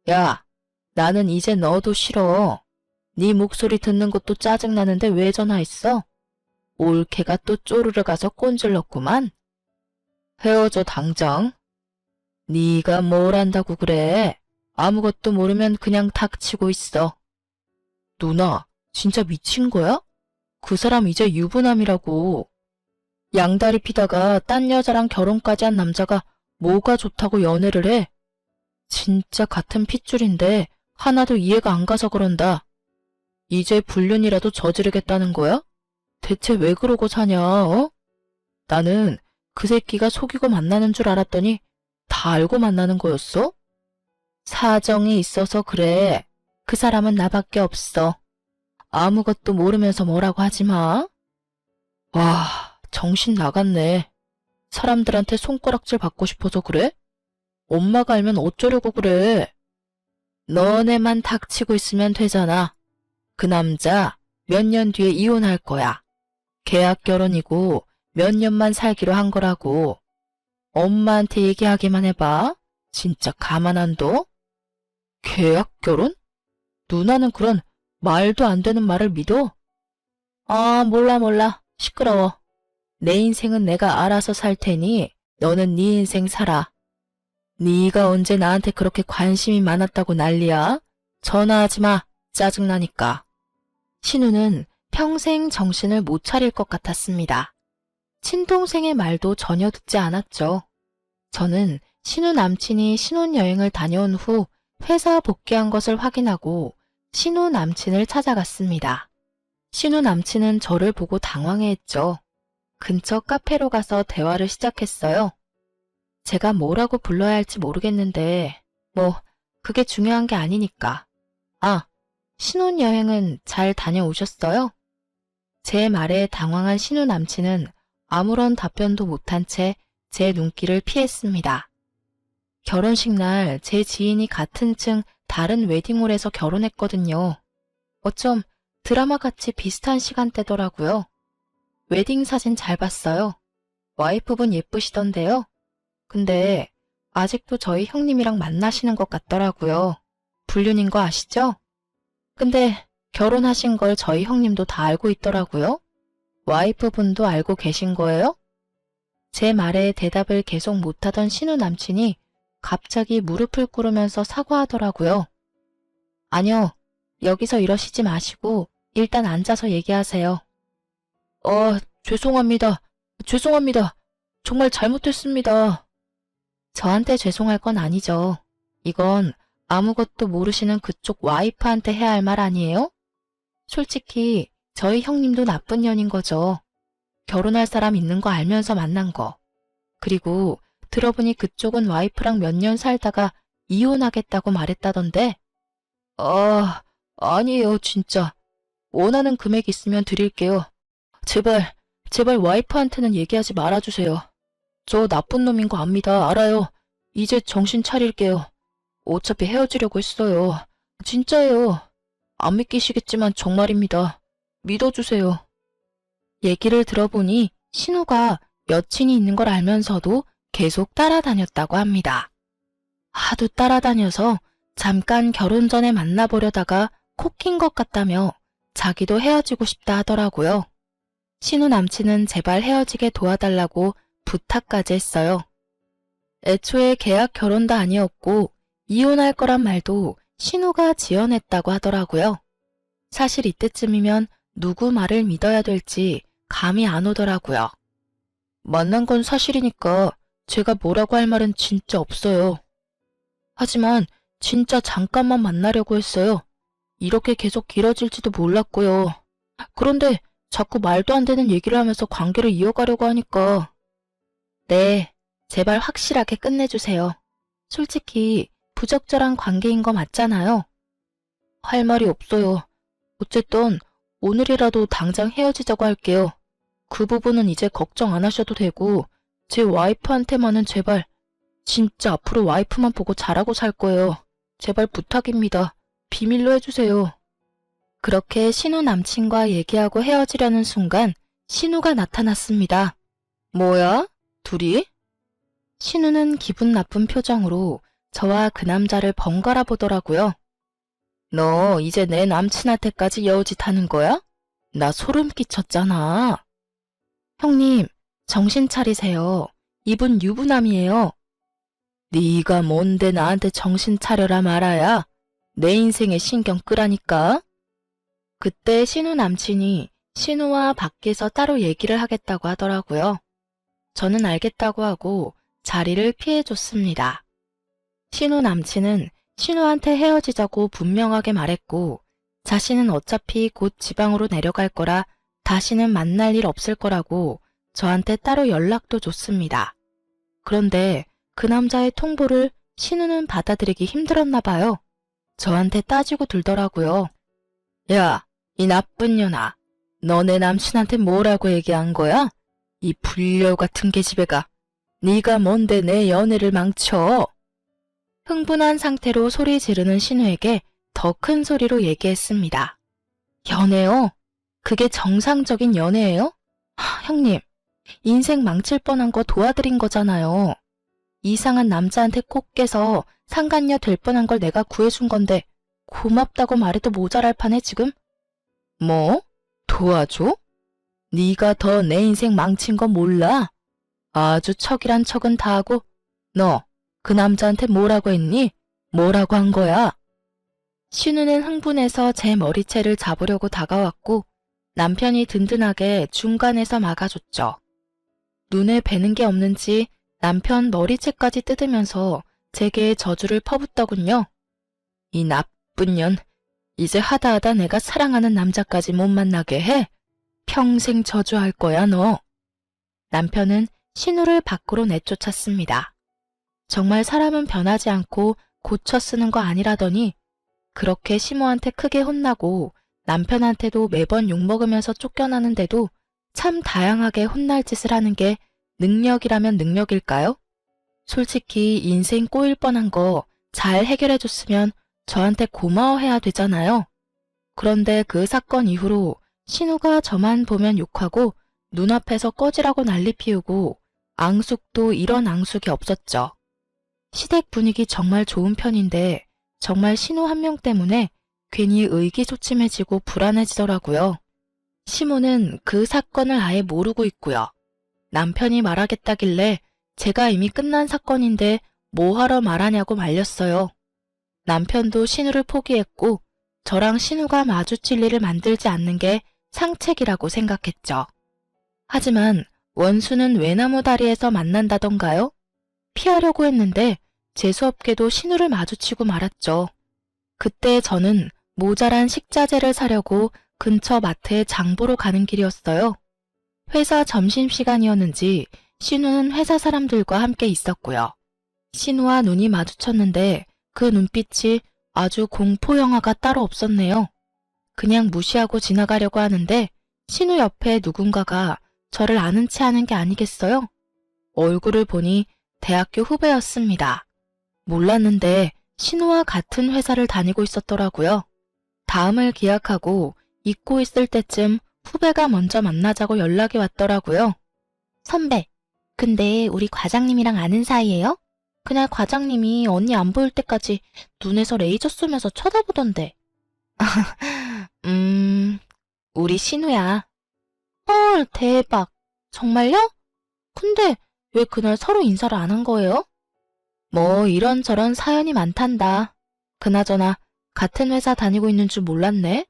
Speaker 1: 야, 나는 이제 너도 싫어. 네 목소리 듣는 것도 짜증나는데 왜 전화했어? 올케가 또 쪼르르 가서 꼰질렀구만. 헤어져 당장. 네가 뭘 안다고 그래. 아무것도 모르면 그냥 닥치고 있어. 누나, 진짜 미친 거야? 그 사람 이제 유부남이라고. 양다리 피다가 딴 여자랑 결혼까지 한 남자가 뭐가 좋다고 연애를 해? 진짜 같은 핏줄인데 하나도 이해가 안 가서 그런다. 이제 불륜이라도 저지르겠다는 거야? 대체 왜 그러고 사냐, 어? 나는 그 새끼가 속이고 만나는 줄 알았더니 다 알고 만나는 거였어? 사정이 있어서 그래. 그 사람은 나밖에 없어. 아무것도 모르면서 뭐라고 하지 마. 와, 정신 나갔네. 사람들한테 손가락질 받고 싶어서 그래? 엄마가 알면 어쩌려고 그래. 너네만 닥치고 있으면 되잖아. 그 남자 몇 년 뒤에 이혼할 거야. 계약 결혼이고 몇 년만 살기로 한 거라고. 엄마한테 얘기하기만 해봐. 진짜 가만 안 둬? 계약 결혼? 누나는 그런 말도 안 되는 말을 믿어? 아, 몰라. 시끄러워. 내 인생은 내가 알아서 살 테니 너는 네 인생 살아. 네가 언제 나한테 그렇게 관심이 많았다고 난리야? 전화하지 마. 짜증나니까. 신우는 평생 정신을 못 차릴 것 같았습니다. 친동생의 말도 전혀 듣지 않았죠. 저는 신우 남친이 신혼여행을 다녀온 후 회사 복귀한 것을 확인하고 신우 남친을 찾아갔습니다. 신우 남친은 저를 보고 당황해했죠. 근처 카페로 가서 대화를 시작했어요. 제가 뭐라고 불러야 할지 모르겠는데, 그게 중요한 게 아니니까. 아, 신혼여행은 잘 다녀오셨어요? 제 말에 당황한 신우 남친은 아무런 답변도 못한 채 제 눈길을 피했습니다. 결혼식 날 제 지인이 같은 층 다른 웨딩홀에서 결혼했거든요. 어쩜 드라마같이 비슷한 시간대더라고요. 웨딩 사진 잘 봤어요. 와이프분 예쁘시던데요. 근데 아직도 저희 형님이랑 만나시는 것 같더라고요. 불륜인 거 아시죠? 근데 결혼하신 걸 저희 형님도 다 알고 있더라고요. 와이프분도 알고 계신 거예요? 제 말에 대답을 계속 못하던 신우 남친이 갑자기 무릎을 꿇으면서 사과하더라고요. 아니요, 여기서 이러시지 마시고 일단 앉아서 얘기하세요. 죄송합니다. 죄송합니다. 정말 잘못했습니다. 저한테 죄송할 건 아니죠. 이건 아무것도 모르시는 그쪽 와이프한테 해야 할 말 아니에요? 솔직히 저희 형님도 나쁜 년인 거죠. 결혼할 사람 있는 거 알면서 만난 거. 그리고 들어보니 그쪽은 와이프랑 몇 년 살다가 이혼하겠다고 말했다던데. 아니에요, 진짜. 원하는 금액 있으면 드릴게요. 제발 와이프한테는 얘기하지 말아주세요. 저 나쁜 놈인 거 압니다. 알아요. 이제 정신 차릴게요. 어차피 헤어지려고 했어요. 진짜예요. 안 믿기시겠지만 정말입니다. 믿어주세요. 얘기를 들어보니 신우가 여친이 있는 걸 알면서도 계속 따라다녔다고 합니다. 하도 따라다녀서 잠깐 결혼 전에 만나보려다가 콕 낀 것 같다며 자기도 헤어지고 싶다 하더라고요. 신우 남친은 제발 헤어지게 도와달라고 부탁까지 했어요. 애초에 계약 결혼도 아니었고 이혼할 거란 말도 신우가 지어냈다고 하더라고요. 사실 이때쯤이면 누구 말을 믿어야 될지 감이 안 오더라고요. 만난 건 사실이니까 제가 뭐라고 할 말은 진짜 없어요. 하지만 진짜 잠깐만 만나려고 했어요. 이렇게 계속 길어질지도 몰랐고요. 그런데 자꾸 말도 안 되는 얘기를 하면서 관계를 이어가려고 하니까. 네, 제발 확실하게 끝내주세요. 솔직히 부적절한 관계인 거 맞잖아요. 할 말이 없어요. 어쨌든 오늘이라도 당장 헤어지자고 할게요. 그 부분은 이제 걱정 안 하셔도 되고 제 와이프한테만은 제발, 진짜 앞으로 와이프만 보고 잘하고 살 거예요. 제발 부탁입니다. 비밀로 해주세요. 그렇게 신우 남친과 얘기하고 헤어지려는 순간 신우가 나타났습니다. 뭐야? 둘이? 신우는 기분 나쁜 표정으로 저와 그 남자를 번갈아 보더라고요. 너 이제 내 남친한테까지 여우짓 하는 거야? 나 소름 끼쳤잖아. 형님, 정신 차리세요. 이분 유부남이에요. 네가 뭔데 나한테 정신 차려라 말아야. 내 인생에 신경 끄라니까. 그때 신우 남친이 신우와 밖에서 따로 얘기를 하겠다고 하더라고요. 저는 알겠다고 하고 자리를 피해줬습니다. 신우 남친은 신우한테 헤어지자고 분명하게 말했고 자신은 어차피 곧 지방으로 내려갈 거라 다시는 만날 일 없을 거라고 저한테 따로 연락도 줬습니다. 그런데 그 남자의 통보를 신우는 받아들이기 힘들었나 봐요. 저한테 따지고 들더라고요. 야, 이 나쁜 년아. 너 내 남친한테 뭐라고 얘기한 거야? 이 불려 같은 계집애가. 네가 뭔데 내 연애를 망쳐? 흥분한 상태로 소리 지르는 신우에게 더 큰 소리로 얘기했습니다. 연애요? 그게 정상적인 연애예요? 형님, 인생 망칠 뻔한 거 도와드린 거잖아요. 이상한 남자한테 꼭 깨서 상간녀 될 뻔한 걸 내가 구해준 건데 고맙다고 말해도 모자랄 판에 지금? 뭐? 도와줘? 네가 더 내 인생 망친 거 몰라? 아주 척이란 척은 다 하고 너 그 남자한테 뭐라고 했니? 뭐라고 한 거야? 신우는 흥분해서 제 머리채를 잡으려고 다가왔고 남편이 든든하게 중간에서 막아줬죠. 눈에 뵈는 게 없는지 남편 머리채까지 뜯으면서 제게 저주를 퍼붓더군요. 이 나쁜 년, 이제 하다하다 내가 사랑하는 남자까지 못 만나게 해? 평생 저주할 거야, 너. 남편은 신우를 밖으로 내쫓았습니다. 정말 사람은 변하지 않고 고쳐 쓰는 거 아니라더니 그렇게 시모한테 크게 혼나고 남편한테도 매번 욕먹으면서 쫓겨나는데도 참 다양하게 혼날 짓을 하는 게 능력이라면 능력일까요? 솔직히 인생 꼬일 뻔한 거 잘 해결해줬으면 저한테 고마워해야 되잖아요. 그런데 그 사건 이후로 신우가 저만 보면 욕하고 눈앞에서 꺼지라고 난리 피우고 앙숙도 이런 앙숙이 없었죠. 시댁 분위기 정말 좋은 편인데 정말 신우 한 명 때문에 괜히 의기소침해지고 불안해지더라고요. 시모는 그 사건을 아예 모르고 있고요. 남편이 말하겠다길래 제가 이미 끝난 사건인데 뭐하러 말하냐고 말렸어요. 남편도 신우를 포기했고 저랑 신우가 마주칠 일을 만들지 않는 게 상책이라고 생각했죠. 하지만 원수는 외나무 다리에서 만난다던가요? 피하려고 했는데 재수없게도 신우를 마주치고 말았죠. 그때 저는 모자란 식자재를 사려고 근처 마트에 장보러 가는 길이었어요. 회사 점심시간이었는지 신우는 회사 사람들과 함께 있었고요. 신우와 눈이 마주쳤는데 그 눈빛이 아주 공포 영화가 따로 없었네요. 그냥 무시하고 지나가려고 하는데 신우 옆에 누군가가 저를 아는 체 하는 게 아니겠어요? 얼굴을 보니 대학교 후배였습니다. 몰랐는데 신우와 같은 회사를 다니고 있었더라고요. 다음을 기약하고 잊고 있을 때쯤 후배가 먼저 만나자고 연락이 왔더라고요. 선배, 근데 우리 과장님이랑 아는 사이예요? 그날 과장님이 언니 안 보일 때까지 눈에서 레이저 쏘면서 쳐다보던데. 우리 신우야. 헐, 대박. 정말요? 근데 왜 그날 서로 인사를 안 한 거예요? 뭐 이런저런 사연이 많단다. 그나저나 같은 회사 다니고 있는 줄 몰랐네.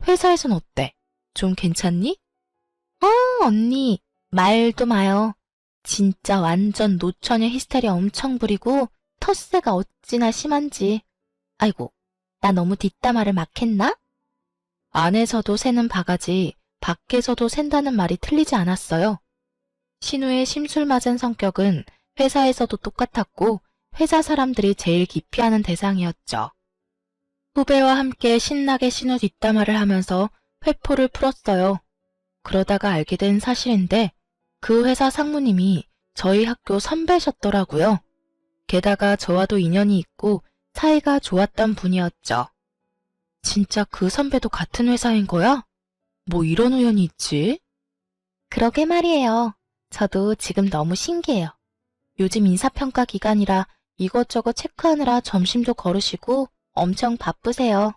Speaker 1: 회사에선 어때? 좀 괜찮니? 언니, 말도 마요. 진짜 완전 노처녀 히스테리아 엄청 부리고 텃세가 어찌나 심한지. 아이고, 나 너무 뒷담화를 막 했나? 안에서도 새는 바가지, 밖에서도 샌다는 말이 틀리지 않았어요. 신우의 심술맞은 성격은 회사에서도 똑같았고 회사 사람들이 제일 기피하는 대상이었죠. 후배와 함께 신나게 신우 뒷담화를 하면서 회포를 풀었어요. 그러다가 알게 된 사실인데 그 회사 상무님이 저희 학교 선배셨더라고요. 게다가 저와도 인연이 있고 사이가 좋았던 분이었죠. 진짜 그 선배도 같은 회사인 거야? 뭐 이런 우연이 있지? 그러게 말이에요. 저도 지금 너무 신기해요. 요즘 인사평가 기간이라 이것저것 체크하느라 점심도 거르시고 엄청 바쁘세요.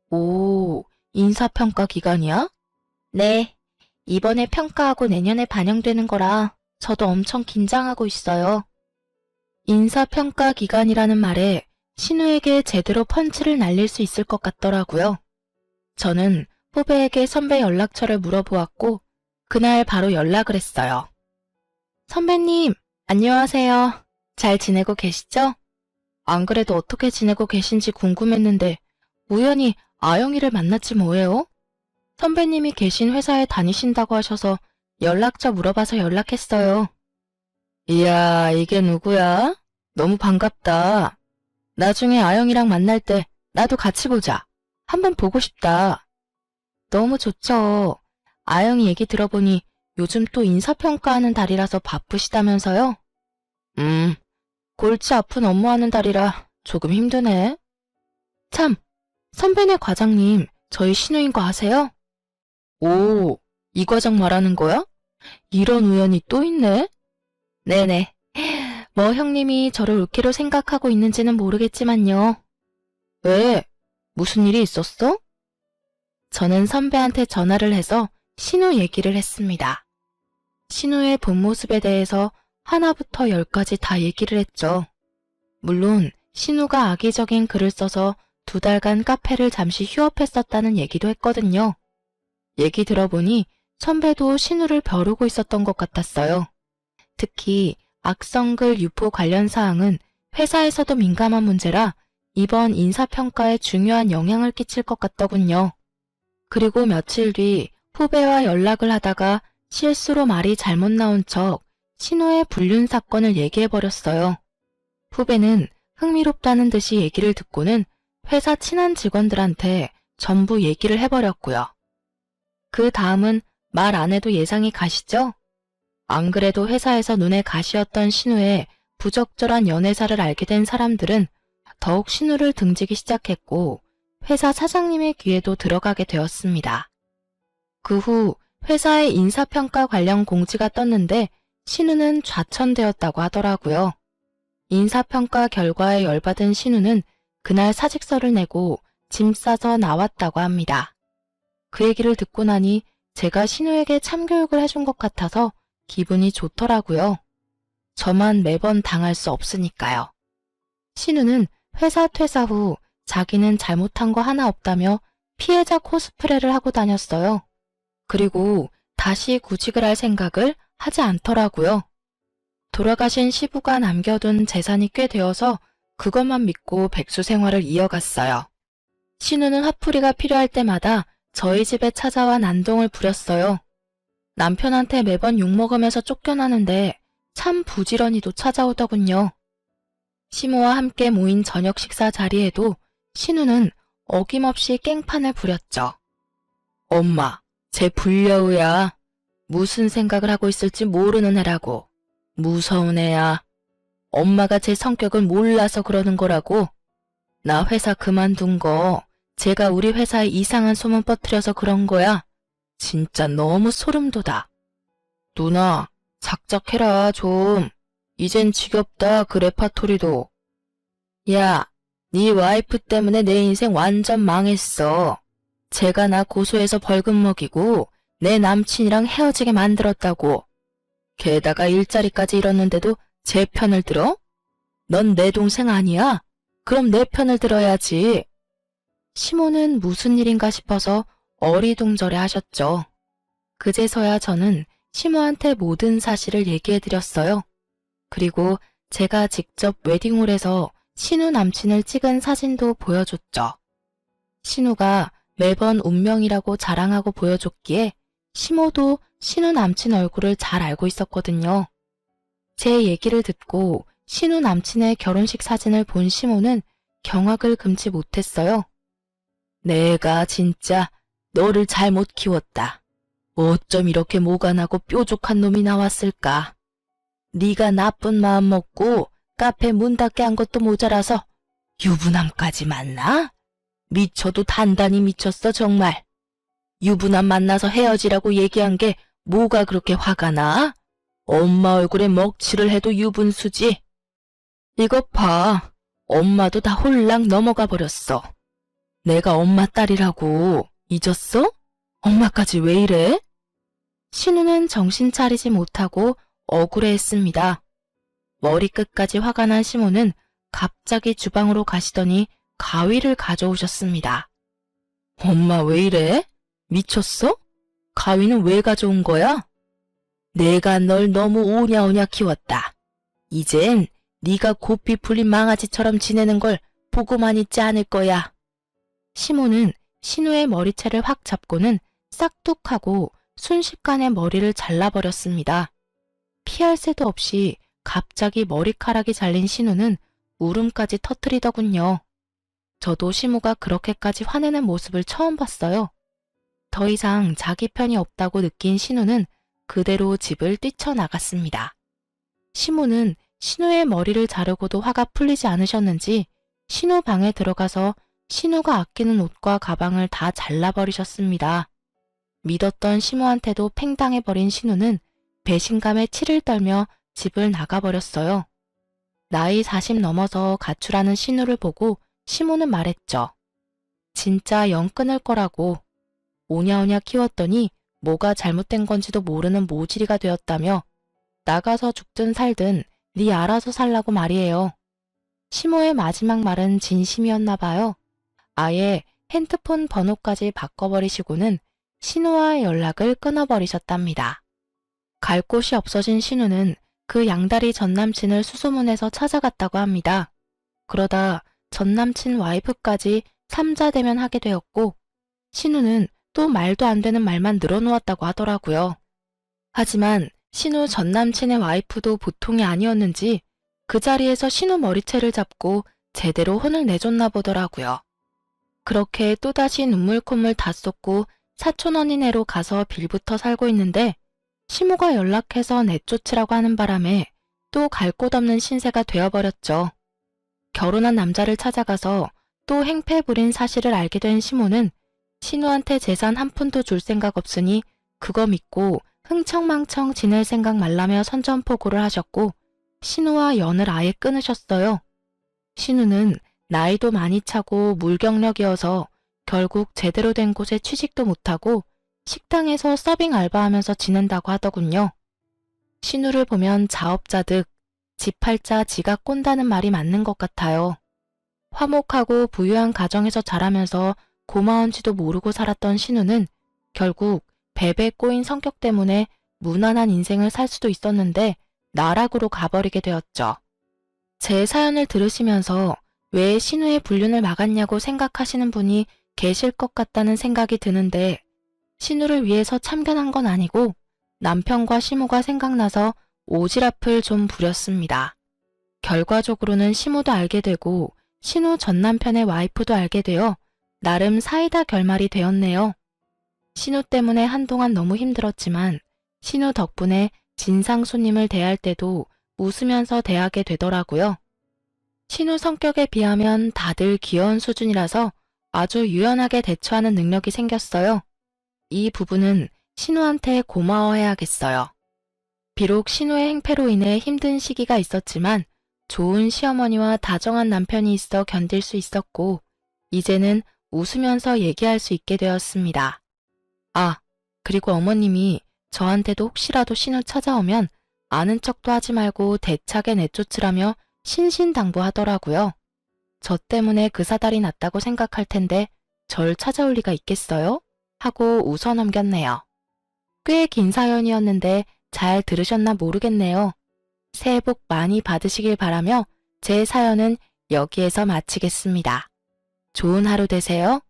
Speaker 1: 오, 인사평가 기간이야? 네, 이번에 평가하고 내년에 반영되는 거라 저도 엄청 긴장하고 있어요. 인사평가 기간이라는 말에 신우에게 제대로 펀치를 날릴 수 있을 것 같더라고요. 저는 후배에게 선배 연락처를 물어보았고 그날 바로 연락을 했어요. 선배님, 안녕하세요. 잘 지내고 계시죠? 안 그래도 어떻게 지내고 계신지 궁금했는데 우연히 아영이를 만났지 뭐예요? 선배님이 계신 회사에 다니신다고 하셔서 연락처 물어봐서 연락했어요. 이야, 이게 누구야? 너무 반갑다. 나중에 아영이랑 만날 때 나도 같이 보자. 한번 보고 싶다. 너무 좋죠. 아영이 얘기 들어보니 요즘 또 인사평가하는 달이라서 바쁘시다면서요? 골치 아픈 업무하는 달이라 조금 힘드네. 참, 선배네 과장님, 저희 신우인 거 아세요? 오, 이 과장 말하는 거야? 이런 우연이 또 있네? 네네. 뭐 형님이 저를 올케로 생각하고 있는지는 모르겠지만요. 왜? 무슨 일이 있었어? 저는 선배한테 전화를 해서 신우 얘기를 했습니다. 신우의 본 모습에 대해서 하나부터 열까지 다 얘기를 했죠. 물론 신우가 악의적인 글을 써서 2달간 카페를 잠시 휴업했었다는 얘기도 했거든요. 얘기 들어보니 선배도 신우를 벼르고 있었던 것 같았어요. 특히 악성글 유포 관련 사항은 회사에서도 민감한 문제라 이번 인사평가에 중요한 영향을 끼칠 것 같더군요. 그리고 며칠 뒤 후배와 연락을 하다가 실수로 말이 잘못 나온 척 신우의 불륜 사건을 얘기해버렸어요. 후배는 흥미롭다는 듯이 얘기를 듣고는 회사 친한 직원들한테 전부 얘기를 해버렸고요. 그 다음은 말 안 해도 예상이 가시죠? 안 그래도 회사에서 눈에 가시였던 신우의 부적절한 연애사를 알게 된 사람들은 더욱 신우를 등지기 시작했고 회사 사장님의 귀에도 들어가게 되었습니다. 그 후 회사의 인사평가 관련 공지가 떴는데 신우는 좌천되었다고 하더라고요. 인사평가 결과에 열받은 신우는 그날 사직서를 내고 짐 싸서 나왔다고 합니다. 그 얘기를 듣고 나니 제가 신우에게 참교육을 해준 것 같아서 기분이 좋더라고요. 저만 매번 당할 수 없으니까요. 신우는 회사 퇴사 후 자기는 잘못한 거 하나 없다며 피해자 코스프레를 하고 다녔어요. 그리고 다시 구직을 할 생각을 하지 않더라고요. 돌아가신 시부가 남겨둔 재산이 꽤 되어서 그것만 믿고 백수 생활을 이어갔어요. 신우는 화풀이가 필요할 때마다 저희 집에 찾아와 난동을 부렸어요. 남편한테 매번 욕먹으면서 쫓겨나는데 참 부지런히도 찾아오더군요. 시모와 함께 모인 저녁 식사 자리에도 신우는 어김없이 깽판을 부렸죠. 엄마, 쟤 불려우야. 무슨 생각을 하고 있을지 모르는 애라고. 무서운 애야. 엄마가 제 성격을 몰라서 그러는 거라고. 나 회사 그만둔 거 제가 우리 회사에 이상한 소문 퍼뜨려서 그런 거야. 진짜 너무 소름 돋아. 누나, 작작해라 좀. 이젠 지겹다 그 레파토리도. 야, 네 와이프 때문에 내 인생 완전 망했어. 제가 나 고소해서 벌금 먹이고 내 남친이랑 헤어지게 만들었다고. 게다가 일자리까지 잃었는데도 제 편을 들어? 넌 내 동생 아니야? 그럼 내 편을 들어야지. 시모는 무슨 일인가 싶어서 어리둥절해 하셨죠. 그제서야 저는 시모한테 모든 사실을 얘기해드렸어요. 그리고 제가 직접 웨딩홀에서 신우 남친을 찍은 사진도 보여줬죠. 신우가 매번 운명이라고 자랑하고 보여줬기에 시모도 신우 남친 얼굴을 잘 알고 있었거든요. 제 얘기를 듣고 신우 남친의 결혼식 사진을 본 시모는 경악을 금치 못했어요. 내가 진짜 너를 잘못 키웠다. 어쩜 이렇게 모간하고 뾰족한 놈이 나왔을까. 네가 나쁜 마음 먹고 카페 문 닫게 한 것도 모자라서 유부남까지 만나? 미쳐도 단단히 미쳤어 정말. 유부남 만나서 헤어지라고 얘기한 게 뭐가 그렇게 화가 나? 엄마 얼굴에 먹칠을 해도 유분수지. 이것 봐. 엄마도 다 홀랑 넘어가 버렸어. 내가 엄마 딸이라고 잊었어? 엄마까지 왜 이래? 신우는 정신 차리지 못하고 억울해했습니다. 머리끝까지 화가 난 시모는 갑자기 주방으로 가시더니 가위를 가져오셨습니다. 엄마 왜 이래? 미쳤어? 가위는 왜 가져온 거야? 내가 널 너무 오냐오냐 키웠다. 이젠 네가 고삐 풀린 망아지처럼 지내는 걸 보고만 있지 않을 거야. 시모는 신우의 머리채를 확 잡고는 싹둑하고 순식간에 머리를 잘라버렸습니다. 피할 새도 없이 갑자기 머리카락이 잘린 신우는 울음까지 터뜨리더군요. 저도 시모가 그렇게까지 화내는 모습을 처음 봤어요. 더 이상 자기 편이 없다고 느낀 신우는 그대로 집을 뛰쳐나갔습니다. 시모는 신우의 머리를 자르고도 화가 풀리지 않으셨는지 신우 방에 들어가서 신우가 아끼는 옷과 가방을 다 잘라버리셨습니다. 믿었던 시모한테도 팽당해버린 신우는 배신감에 치를 떨며 집을 나가버렸어요. 나이 40 넘어서 가출하는 신우를 보고 시모는 말했죠. 진짜 영 끊을 거라고. 오냐오냐 키웠더니 뭐가 잘못된 건지도 모르는 모지리가 되었다며 나가서 죽든 살든 네 알아서 살라고 말이에요. 시모의 마지막 말은 진심이었나 봐요. 아예 핸드폰 번호까지 바꿔버리시고는 신우와의 연락을 끊어버리셨답니다. 갈 곳이 없어진 신우는 그 양다리 전남친을 수소문해서 찾아갔다고 합니다. 그러다 전남친 와이프까지 삼자 대면하게 되었고 신우는 또 말도 안 되는 말만 늘어놓았다고 하더라고요. 하지만 신우 전남친의 와이프도 보통이 아니었는지 그 자리에서 신우 머리채를 잡고 제대로 혼을 내줬나 보더라고요. 그렇게 또다시 눈물 콧물 다 쏟고 사촌 언니네로 가서 빌부터 살고 있는데 시모가 연락해서 내쫓으라고 하는 바람에 또 갈 곳 없는 신세가 되어버렸죠. 결혼한 남자를 찾아가서 또 행패 부린 사실을 알게 된 시모는 신우한테 재산 한 푼도 줄 생각 없으니 그거 믿고 흥청망청 지낼 생각 말라며 선전포고를 하셨고 신우와 연을 아예 끊으셨어요. 신우는 나이도 많이 차고 물경력이어서 결국 제대로 된 곳에 취직도 못하고 식당에서 서빙 알바하면서 지낸다고 하더군요. 신우를 보면 자업자득, 집 팔자 지가 꼰다는 말이 맞는 것 같아요. 화목하고 부유한 가정에서 자라면서 고마운지도 모르고 살았던 신우는 결국 베베 꼬인 성격 때문에 무난한 인생을 살 수도 있었는데 나락으로 가버리게 되었죠. 제 사연을 들으시면서 왜 신우의 불륜을 막았냐고 생각하시는 분이 계실 것 같다는 생각이 드는데 신우를 위해서 참견한 건 아니고 남편과 시모가 생각나서 오지랖을 좀 부렸습니다. 결과적으로는 시모도 알게 되고 신우 전 남편의 와이프도 알게 되어 나름 사이다 결말이 되었네요. 신우 때문에 한동안 너무 힘들었지만 신우 덕분에 진상 손님을 대할 때도 웃으면서 대하게 되더라고요. 신우 성격에 비하면 다들 귀여운 수준이라서 아주 유연하게 대처하는 능력이 생겼어요. 이 부분은 신우한테 고마워해야겠어요. 비록 신우의 행패로 인해 힘든 시기가 있었지만 좋은 시어머니와 다정한 남편이 있어 견딜 수 있었고 이제는 웃으면서 얘기할 수 있게 되었습니다. 아, 그리고 어머님이 저한테도 혹시라도 신우 찾아오면 아는 척도 하지 말고 대차게 내쫓으라며 신신당부하더라고요. 저 때문에 그 사달이 났다고 생각할 텐데 절 찾아올 리가 있겠어요? 하고 웃어 넘겼네요. 꽤 긴 사연이었는데 잘 들으셨나 모르겠네요. 새해 복 많이 받으시길 바라며 제 사연은 여기에서 마치겠습니다. 좋은 하루 되세요.